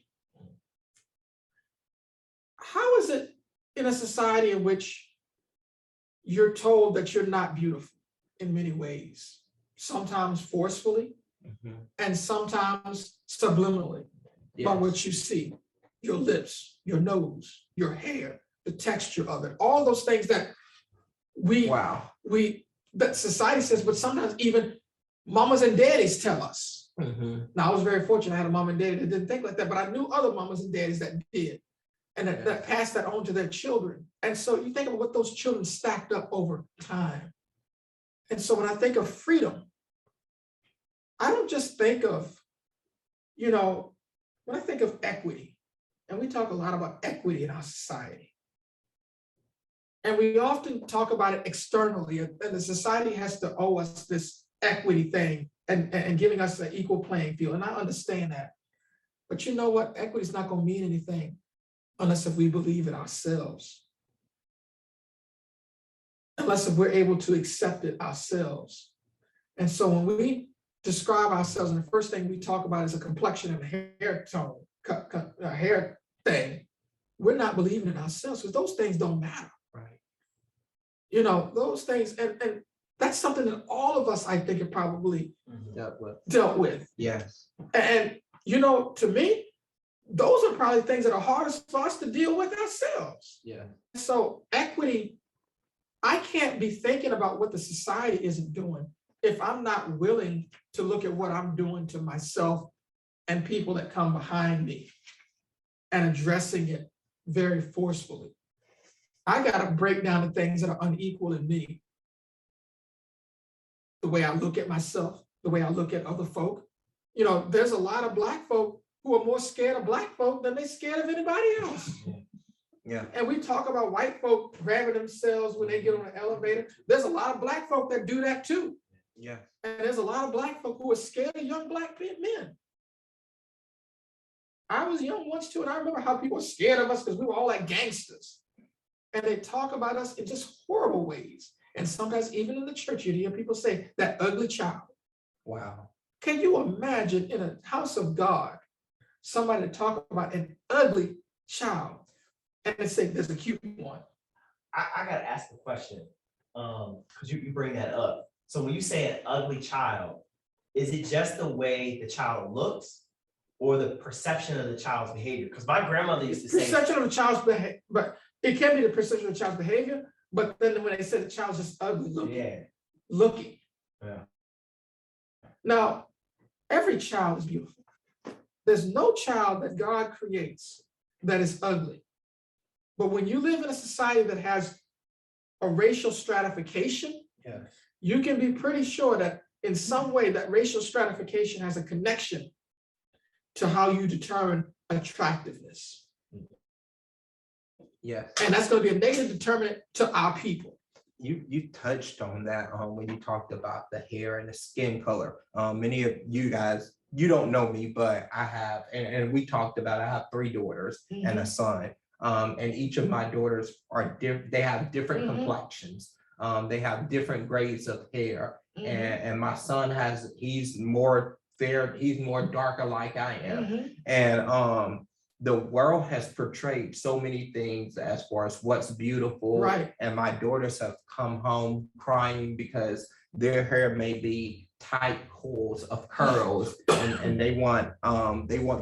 how is it in a society in which you're told that you're not beautiful in many ways, sometimes forcefully and sometimes subliminally by what you see, your lips, your nose, your hair, the texture of it, all those things that that society says, but sometimes even mamas and daddies tell us. Now, I was very fortunate. I had a mom and daddy that didn't think like that, but I knew other mamas and daddies that did, and that passed that on to their children. And so you think about what those children stacked up over time. And so when I think of freedom, I don't just think of, when I think of equity, and we talk a lot about equity in our society, and we often talk about it externally, and the society has to owe us this equity thing and giving us an equal playing field. And I understand that. But you know what? Equity is not going to mean anything unless if we believe it ourselves. Unless if we're able to accept it ourselves. And so when we describe ourselves, and the first thing we talk about is a complexion and a hair tone, a hair thing, we're not believing in ourselves because those things don't matter. Right. Those things, and that's something that all of us, I think, have probably dealt with. Yes. And, to me, those are probably things that are hardest for us to deal with ourselves. Yeah. So equity, I can't be thinking about what the society isn't doing if I'm not willing to look at what I'm doing to myself and people that come behind me and addressing it very forcefully. I got to break down the things that are unequal in me. The way I look at myself, the way I look at other folk. There's a lot of Black folk who are more scared of Black folk than they're scared of anybody else. Yeah. And we talk about white folk grabbing themselves when they get on an elevator. There's a lot of Black folk that do that too. Yeah. And there's a lot of Black folk who are scared of young Black men. I was young once too, and I remember how people were scared of us because we were all like gangsters. And they talk about us in just horrible ways. And sometimes even in the church, you hear people say, that ugly child. Wow. Can you imagine in a house of God, somebody to talk about an ugly child and they say there's a cute one? I got to ask a question because you bring that up. So when you say an ugly child, is it just the way the child looks or the perception of the child's behavior? Because my grandmother used to say— Perception of the child's behavior, but it can be the perception of the child's behavior, but then when they say the child's just ugly looking. Yeah. Now, every child is beautiful. There's no child that God creates that is ugly. But when you live in a society that has a racial stratification, you can be pretty sure that in some way that racial stratification has a connection to how you determine attractiveness. Yes. And that's going to be a negative determinant to our people. You touched on that when you talked about the hair and the skin color. Many of you guys, you don't know me, but I have, and we talked about, I have 3 daughters and a son. And each of my daughters are different. They have different complexions. They have different grades of hair. And my son he's more fair, he's more darker like I am. And the world has portrayed so many things as far as what's beautiful. Right. And my daughters have come home crying because their hair may be tight coils of curls and they want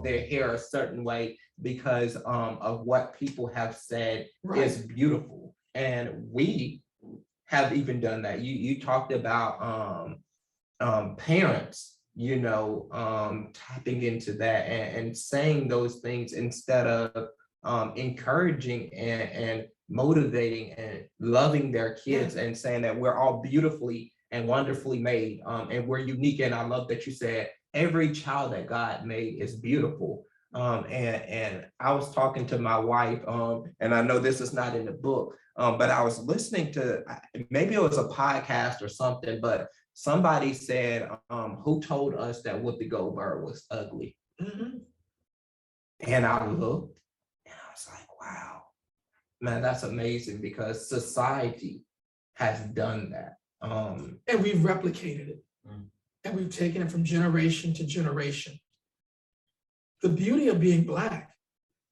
their hair a certain way because of what people have said is beautiful. And we have even done that. You talked about parents tapping into that and saying those things instead of encouraging and motivating and loving their kids and saying that we're all beautifully and wonderfully made, and we're unique. And I love that you said every child that God made is beautiful. And I was talking to my wife, and I know this is not in the book, but I was listening to, maybe it was a podcast or something, but somebody said, who told us that Whoopi Goldberg was ugly? Mhm. And I looked and I was like, wow, man, that's amazing, because society has done that. And we've replicated it. And we've taken it from generation to generation. The beauty of being Black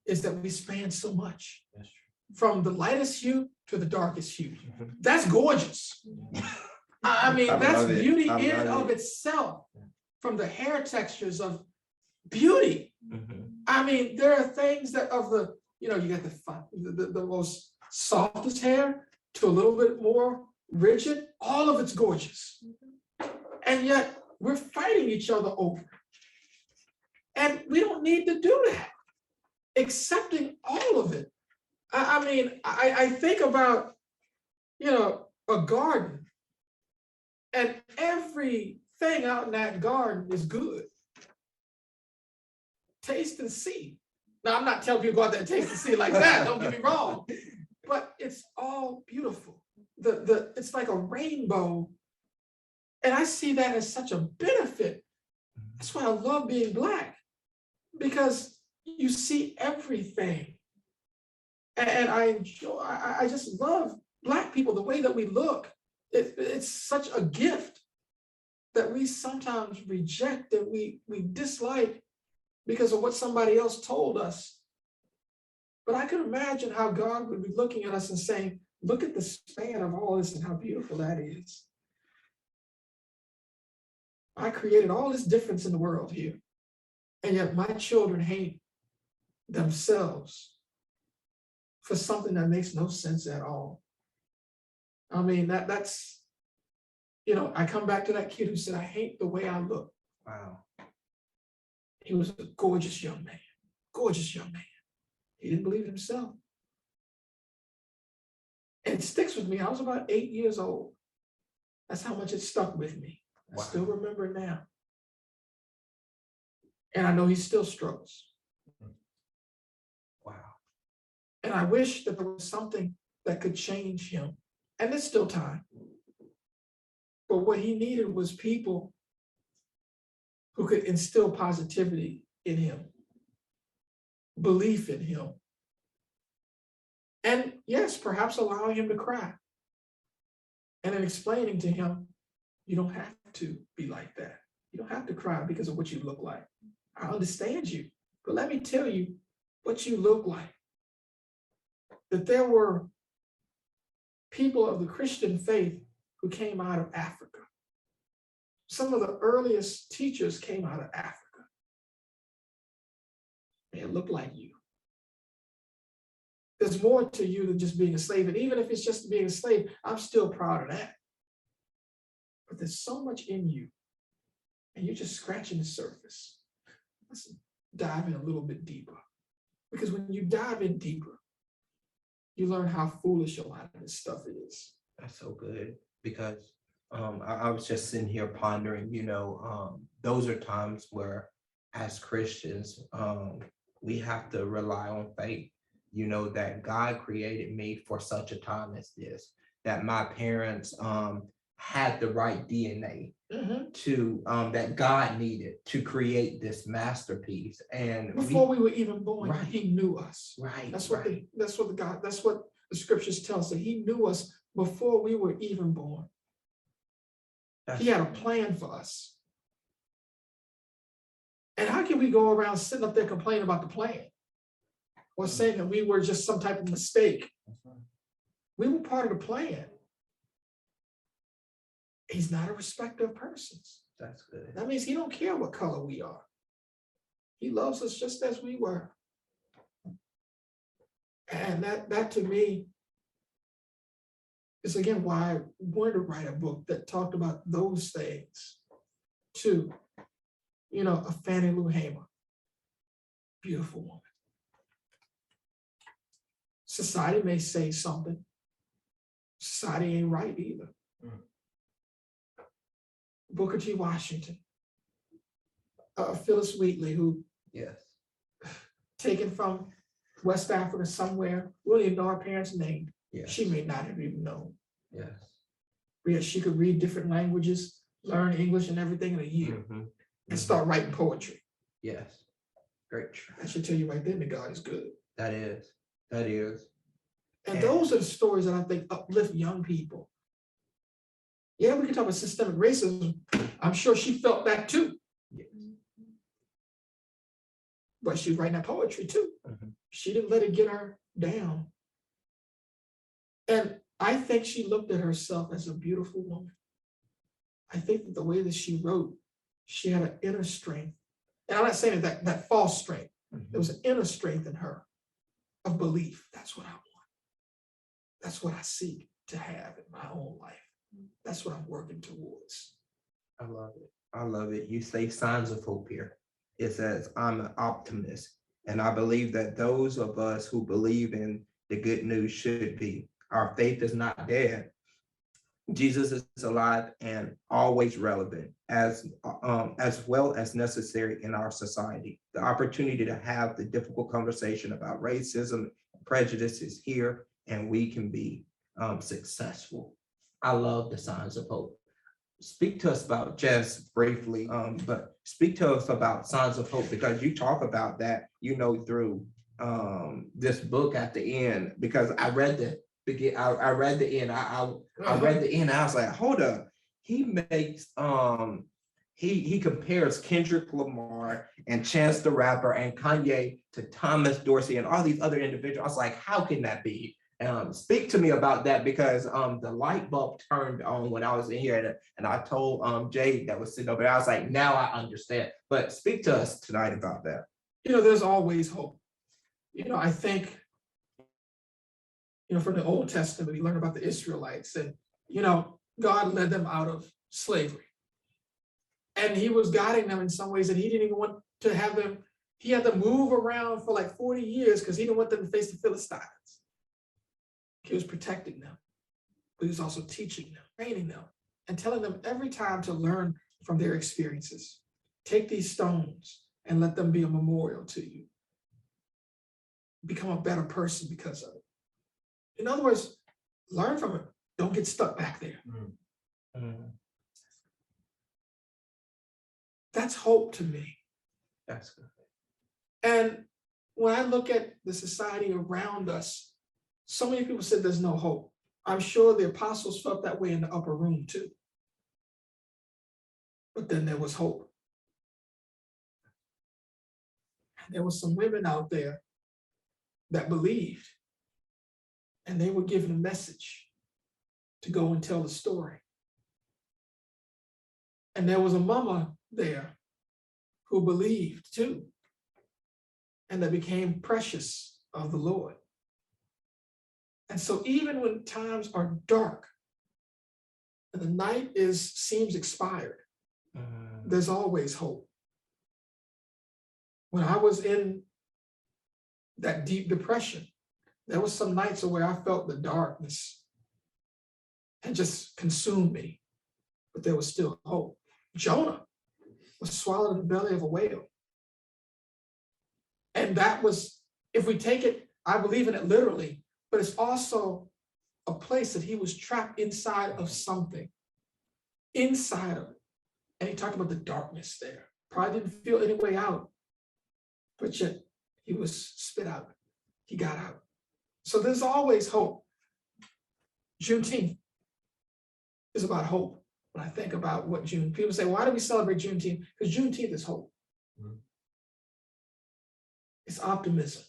is that we span so much. That's true. From the lightest hue to the darkest hue. That's gorgeous. I mean, that's beauty in of itself. From the hair textures of beauty. I mean, there are things that of the, you got the most softest hair to a little bit more rigid, all of it's gorgeous. And yet we're fighting each other over it. And we don't need to do that. Accepting all of it. I mean, I think about, a garden, and everything out in that garden is good. Taste and see. Now, I'm not telling people to go out there and taste and see like that, don't get me wrong, but it's all beautiful. It's like a rainbow. And I see that as such a benefit. That's why I love being Black, because you see everything. And I just love Black people, the way that we look. It's such a gift that we sometimes reject, that we dislike because of what somebody else told us. But I can imagine how God would be looking at us and saying, look at the span of all this and how beautiful that is. I created all this difference in the world here, and yet my children hate themselves for something that makes no sense at all. I mean, that's, I come back to that kid who said, I hate the way I look. Wow. He was a gorgeous young man, gorgeous young man. He didn't believe in himself. And it sticks with me. I was about 8 years old. That's how much it stuck with me. I still remember it now. And I know he still struggles. Wow. And I wish that there was something that could change him. And there's still time. But what he needed was people who could instill positivity in him, belief in him. And yes, perhaps allowing him to cry. And then explaining to him, you don't have to be like that. You don't have to cry because of what you look like. I understand you, but let me tell you what you look like. That there were people of the Christian faith who came out of Africa. Some of the earliest teachers came out of Africa. They look like you. There's more to you than just being a slave. And even if it's just being a slave, I'm still proud of that. But there's so much in you, and you're just scratching the surface. Let's dive in a little bit deeper. Because when you dive in deeper, you learn how foolish a lot of this stuff is. That's so good, because I was just sitting here pondering, those are times where, as Christians, we have to rely on faith, that God created me for such a time as this, that my parents had the right DNA to that God needed to create this masterpiece. And before we were even born, right. He knew us. Right. That's what the scriptures tell us, that He knew us before we were even born. He had a plan for us. And how can we go around sitting up there complaining about the plan, or saying that we were just some type of mistake? We were part of the plan. He's not a respecter of persons. That's good. That means He don't care what color we are. He loves us just as we were. And that to me is, again, why I wanted to write a book that talked about those things too. a Fannie Lou Hamer, beautiful woman. Society may say something. Society ain't right either. Booker T. Washington, Phyllis Wheatley, who Yes. taken from West Africa somewhere, we don't even know her parents' name. Yes. She may not have even known. Yes. But yet she could read different languages, learn English and everything in a year, and start writing poetry. Yes. Great. I should tell you right then that God is good. That is. That is. And those are the stories that I think uplift young people. Yeah, we can talk about systemic racism. I'm sure she felt that too. Yes. But she was writing that poetry too. She didn't let it get her down. And I think she looked at herself as a beautiful woman. I think that the way that she wrote, she had an inner strength. And I'm not saying that false strength. There was an inner strength in her of belief. That's what I want. That's what I seek to have in my own life. That's what I'm working towards. I love it. I love it. You say signs of hope here. It says, I'm an optimist. And I believe that those of us who believe in the good news should be. Our faith is not dead. Jesus is alive and always relevant, as well as necessary in our society. The opportunity to have the difficult conversation about racism, prejudice is here, and we can be successful. I love the signs of hope. Speak to us about, just briefly, but speak to us about signs of hope, because you talk about that, through this book at the end, because I read the end. I read the end. I was like, hold up. He makes he compares Kendrick Lamar and Chance the Rapper and Kanye to Thomas Dorsey and all these other individuals. I was like, how can that be? Speak to me about that, because the light bulb turned on when I was in here, and I told Jay that was sitting over there. I was like, now I understand. But speak to us tonight about that. There's always hope. I think, from the Old Testament, we learn about the Israelites, and God led them out of slavery. And he was guiding them in some ways that he didn't even want to have them. He had them move around for like 40 years because he didn't want them to face the Philistines. He was protecting them, but he was also teaching them, training them, and telling them every time to learn from their experiences. Take these stones and let them be a memorial to you. Become a better person because of it. In other words, learn from it. Don't get stuck back there. That's hope to me. That's good. And when I look at the society around us, so many people said there's no hope. I'm sure the apostles felt that way in the upper room too. But then there was hope. And there were some women out there that believed, and they were given a message to go and tell the story. And there was a mama there who believed too, and that became precious of the Lord. And so even when times are dark and the night seems expired, there's always hope. When I was in that deep depression, there was some nights where I felt the darkness had just consumed me, but there was still hope. Jonah was swallowed in the belly of a whale. And that was, if we take it, I believe in it literally, but it's also a place that he was trapped inside of something, inside of it. And he talked about the darkness there. Probably didn't feel any way out, but yet he was spit out. He got out. So there's always hope. Juneteenth is about hope. When I think about what people say, why do we celebrate Juneteenth? Because Juneteenth is hope. It's optimism.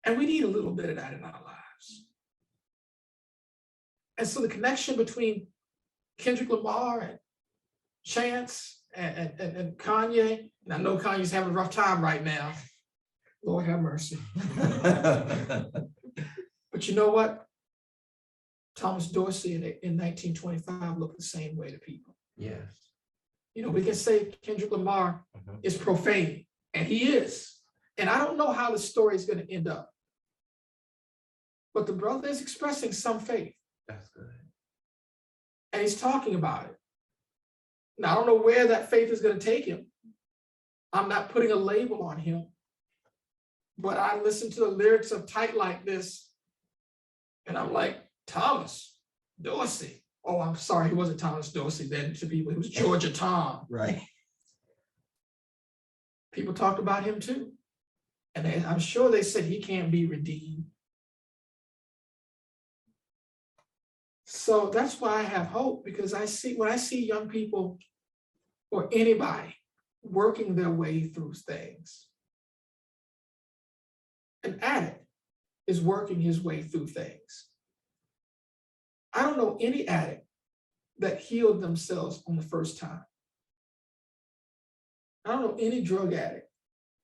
And we need a little bit of that in our lives. And so the connection between Kendrick Lamar and Chance and Kanye, and I know Kanye's having a rough time right now. Lord have mercy. But you know what? Thomas Dorsey in 1925 looked the same way to people. Yes. We can say Kendrick Lamar is profane, and he is. And I don't know how the story is going to end up. But the brother is expressing some faith. That's good. And he's talking about it. Now, I don't know where that faith is going to take him. I'm not putting a label on him. But I listen to the lyrics of Tight Like This, and I'm like, Thomas Dorsey. Oh, I'm sorry, he wasn't Thomas Dorsey then to people. He was Georgia Tom. Right. People talked about him too. And I'm sure they said he can't be redeemed. So that's why I have hope, because when I see young people or anybody working their way through things, an addict is working his way through things. I don't know any addict that healed themselves on the first time. I don't know any drug addict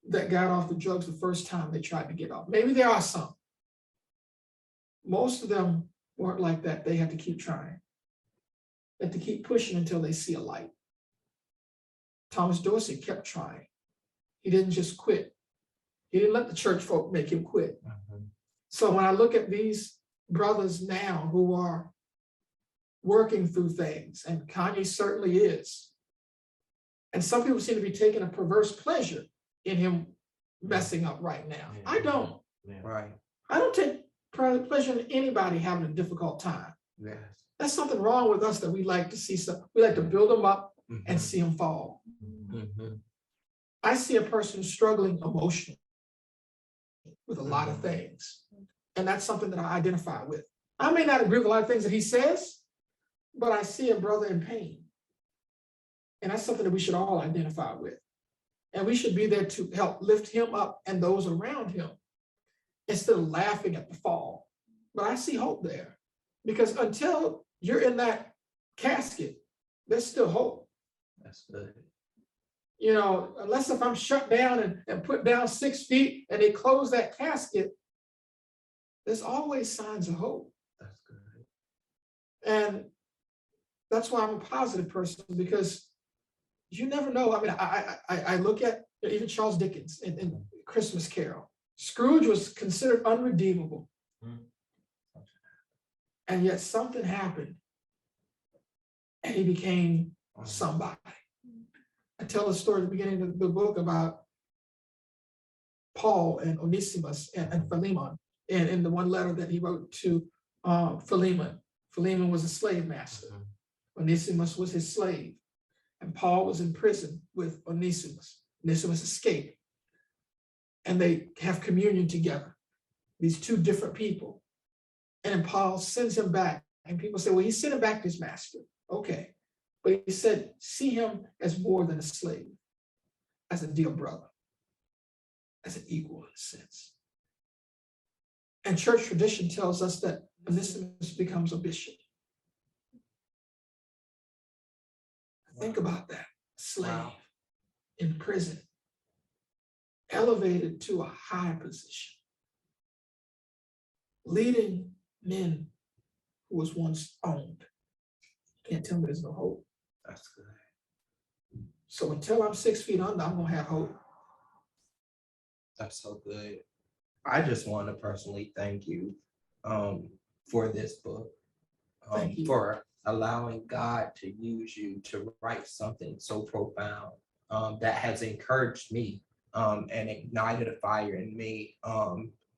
that got off the drugs the first time they tried to get off. Maybe there are some. Most of them weren't like that. They had to keep trying. They had to keep pushing until they see a light. Thomas Dorsey kept trying. He didn't just quit. He didn't let the church folk make him quit. So when I look at these brothers now who are working through things, and Kanye certainly is, and some people seem to be taking a perverse pleasure in him messing up right now. I don't. Right. I don't take pleasure in anybody having a difficult time. Yes. That's something wrong with us, that we like to see stuff. We like to build them up and see them fall. I see a person struggling emotionally with a lot of things. And that's something that I identify with. I may not agree with a lot of things that he says, but I see a brother in pain. And that's something that we should all identify with. And we should be there to help lift him up and those around him, instead of laughing at the fall. But I see hope there, because until you're in that casket, there's still hope. That's good. Unless if I'm shut down and put down 6 feet and they close that casket, there's always signs of hope. That's good. And that's why I'm a positive person, because you never know. I mean, I look at even Charles Dickens in Christmas Carol. Scrooge was considered unredeemable. And yet something happened and he became somebody. I tell a story at the beginning of the book about Paul and Onesimus and Philemon, and in the one letter that he wrote to Philemon. Philemon was a slave master. Onesimus was his slave. And Paul was in prison with Onesimus. Onesimus escaped. And they have communion together, these two different people. And then Paul sends him back. And people say, well, he sent him back to his master. Okay. But he said, see him as more than a slave, as a dear brother, as an equal in a sense. And church tradition tells us that Onesimus becomes a bishop. Think about that. Slave in prison, elevated to a high position, leading men who was once owned. Can't tell me there's no hope. That's good. So until I'm 6 feet under, I'm gonna have hope. That's so good. I just want to personally thank you for this book, Thank you. for allowing God to use you to write something so profound that has encouraged me and ignited a fire in me,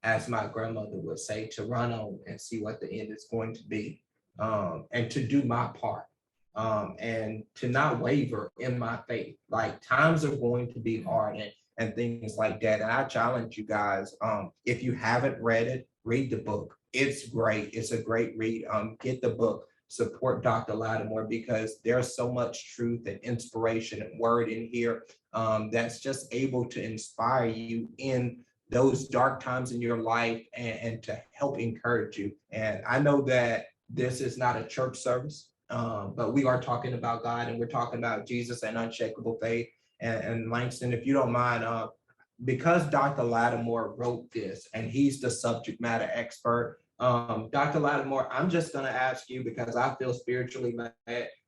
as my grandmother would say, to run on and see what the end is going to be, and to do my part, and to not waver in my faith. Like, times are going to be hard and things like that. And I challenge you guys, if you haven't read it, read the book. It's great. It's a great read. Get the book. Support Dr. Latimore, because there's so much truth and inspiration and word in here that's just able to inspire you in those dark times in your life, and to help encourage you. And I know that this is not a church service, but we are talking about God, and we're talking about Jesus and Unshakable Faith. And Langston, if you don't mind, because Dr. Latimore wrote this and he's the subject matter expert, Dr. Latimore, I'm just gonna ask you because I feel spiritually led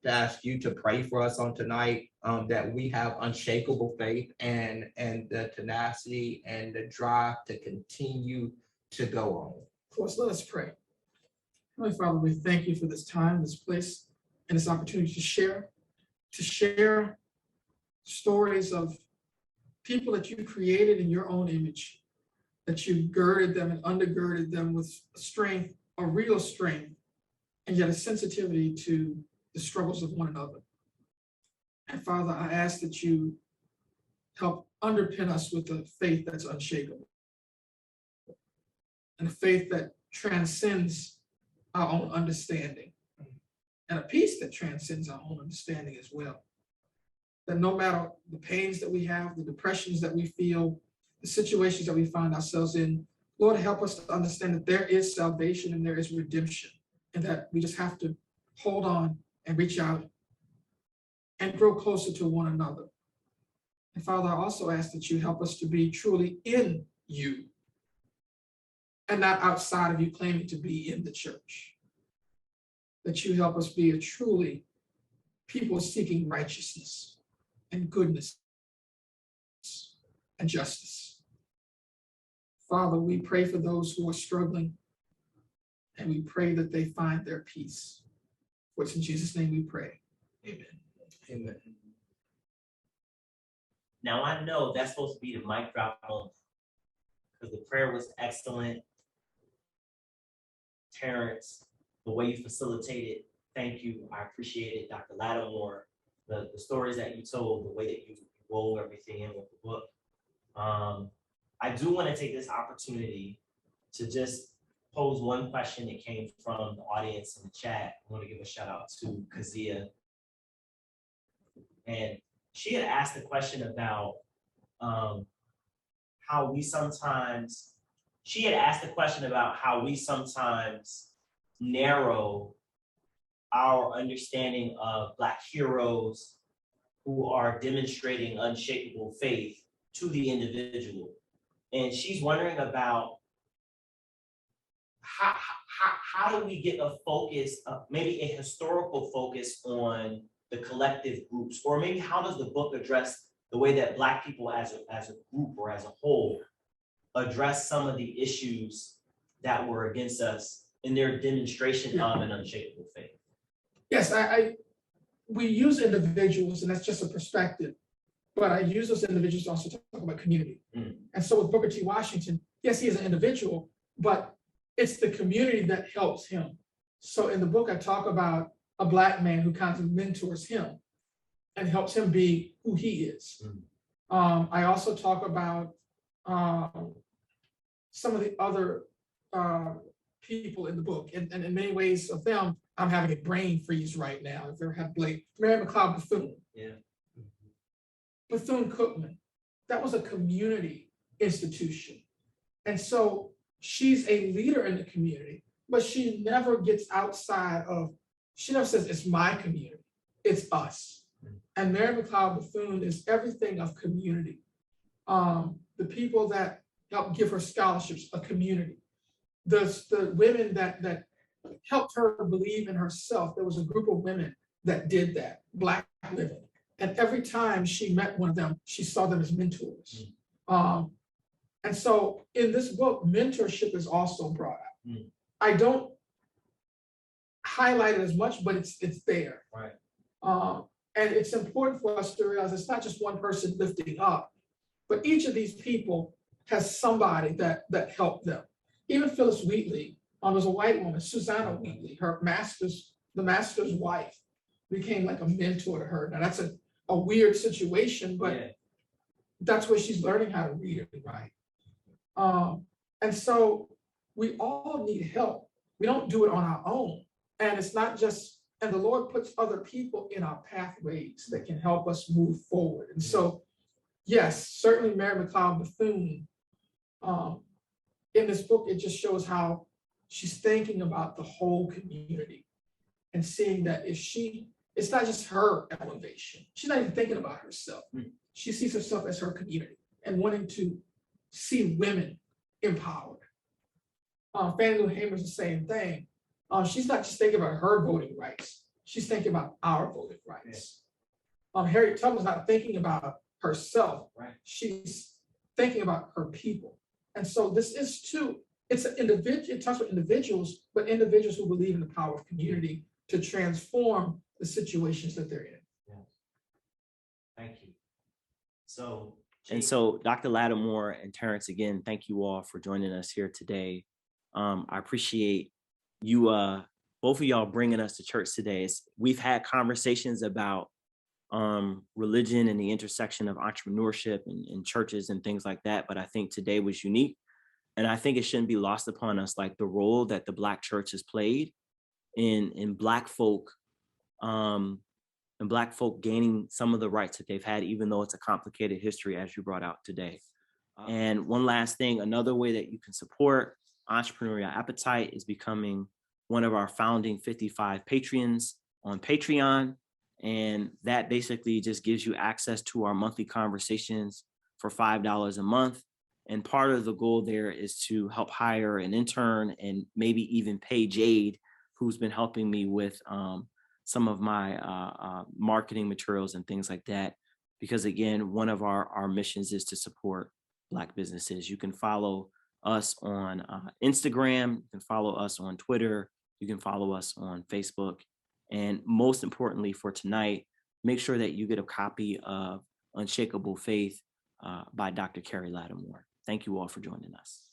to ask you to pray for us on tonight, that we have unshakable faith and the tenacity and the drive to continue to go on. Of course, let us pray. Heavenly Father, we thank you for this time, this place, and this opportunity to share stories of people that you created in your own image, that you girded them and undergirded them with strength, a real strength, and yet a sensitivity to the struggles of one another. And Father, I ask that you help underpin us with a faith that's unshakable, and a faith that transcends our own understanding, and a peace that transcends our own understanding as well. That no matter the pains that we have, the depressions that we feel, the situations that we find ourselves in, Lord, help us to understand that there is salvation and there is redemption, and that we just have to hold on and reach out and grow closer to one another. And Father, I also ask that you help us to be truly in you and not outside of you claiming to be in the church. That you help us be a truly people seeking righteousness and goodness and justice. Father, we pray for those who are struggling, and we pray that they find their peace. For it's in Jesus' name we pray. Amen. Amen. Now I know that's supposed to be the mic drop moment because the prayer was excellent. Terrence, the way you facilitated, thank you. I appreciate it. Dr. Latimore, the stories that you told, the way that you wove everything in with the book. I do want to take this opportunity to just pose one question that came from the audience in the chat. I want to give a shout out to Kazia. And she had asked a question about how we sometimes narrow our understanding of Black heroes who are demonstrating unshakable faith to the individual. And she's wondering about how do we get a focus, maybe a historical focus on the collective groups, or maybe how does the book address the way that Black people as a group or as a whole address some of the issues that were against us in their demonstration of an unshakable faith? Yes, we use individuals, and that's just a perspective, but I use those individuals to also talk about community. And so with Booker T. Washington, yes, he is an individual, but it's the community that helps him. So in the book, I talk about a Black man who kind of mentors him and helps him be who he is. I also talk about some of the other people in the book, and in many ways of them, I'm having a brain freeze right now. If you ever had Blake, Mary McLeod Bethune. Yeah. Bethune-Cookman, that was a community institution. And so she's a leader in the community, but she never gets outside of, she never says, it's my community, it's us. And Mary McLeod Bethune is everything of community. The people that helped give her scholarships, a community. The women that helped her believe in herself, there was a group of women that did that, Black women. And every time she met one of them, she saw them as mentors. And so in this book, mentorship is also brought up. I don't highlight it as much, but it's there. Right. And it's important for us to realize it's not just one person lifting up, but each of these people has somebody that helped them. Even Phyllis Wheatley, was a white woman, Susanna Wheatley, the master's wife, became like a mentor to her. Now that's a weird situation, but that's where she's learning how to read and write. And so we all need help. We don't do it on our own. And it's not just, and the Lord puts other people in our pathways that can help us move forward. And so, yes, certainly Mary McLeod Bethune, in this book, it just shows how she's thinking about the whole community and seeing that it's not just her elevation. She's not even thinking about herself. She sees herself as her community and wanting to see women empowered. Fannie Lou Hamer's the same thing. She's not just thinking about her voting rights. She's thinking about our voting rights. Harriet Tubman's not thinking about herself. Right. She's thinking about her people. And so this is too, it's an individual, it talks about individuals, but individuals who believe in the power of community to transform the situations that they're in. Yeah. Thank you. So Dr. Latimore and Terrence, again, thank you all for joining us here today. I appreciate you, both of y'all bringing us to church today. We've had conversations about religion and the intersection of entrepreneurship and churches and things like that. But I think today was unique. And I think it shouldn't be lost upon us, like the role that the Black church has played in Black folk gaining some of the rights that they've had, even though it's a complicated history, as you brought out today. And one last thing, another way that you can support Entrepreneurial Appetite is becoming one of our founding 55 patrons on Patreon. And that basically just gives you access to our monthly conversations for $5 a month. And part of the goal there is to help hire an intern and maybe even pay Jade, who's been helping me with some of my marketing materials and things like that. Because again, one of our missions is to support Black businesses. You can follow us on Instagram, you can follow us on Twitter, you can follow us on Facebook. And most importantly for tonight, make sure that you get a copy of Unshakable Faith by Dr. Carey Latimore. Thank you all for joining us.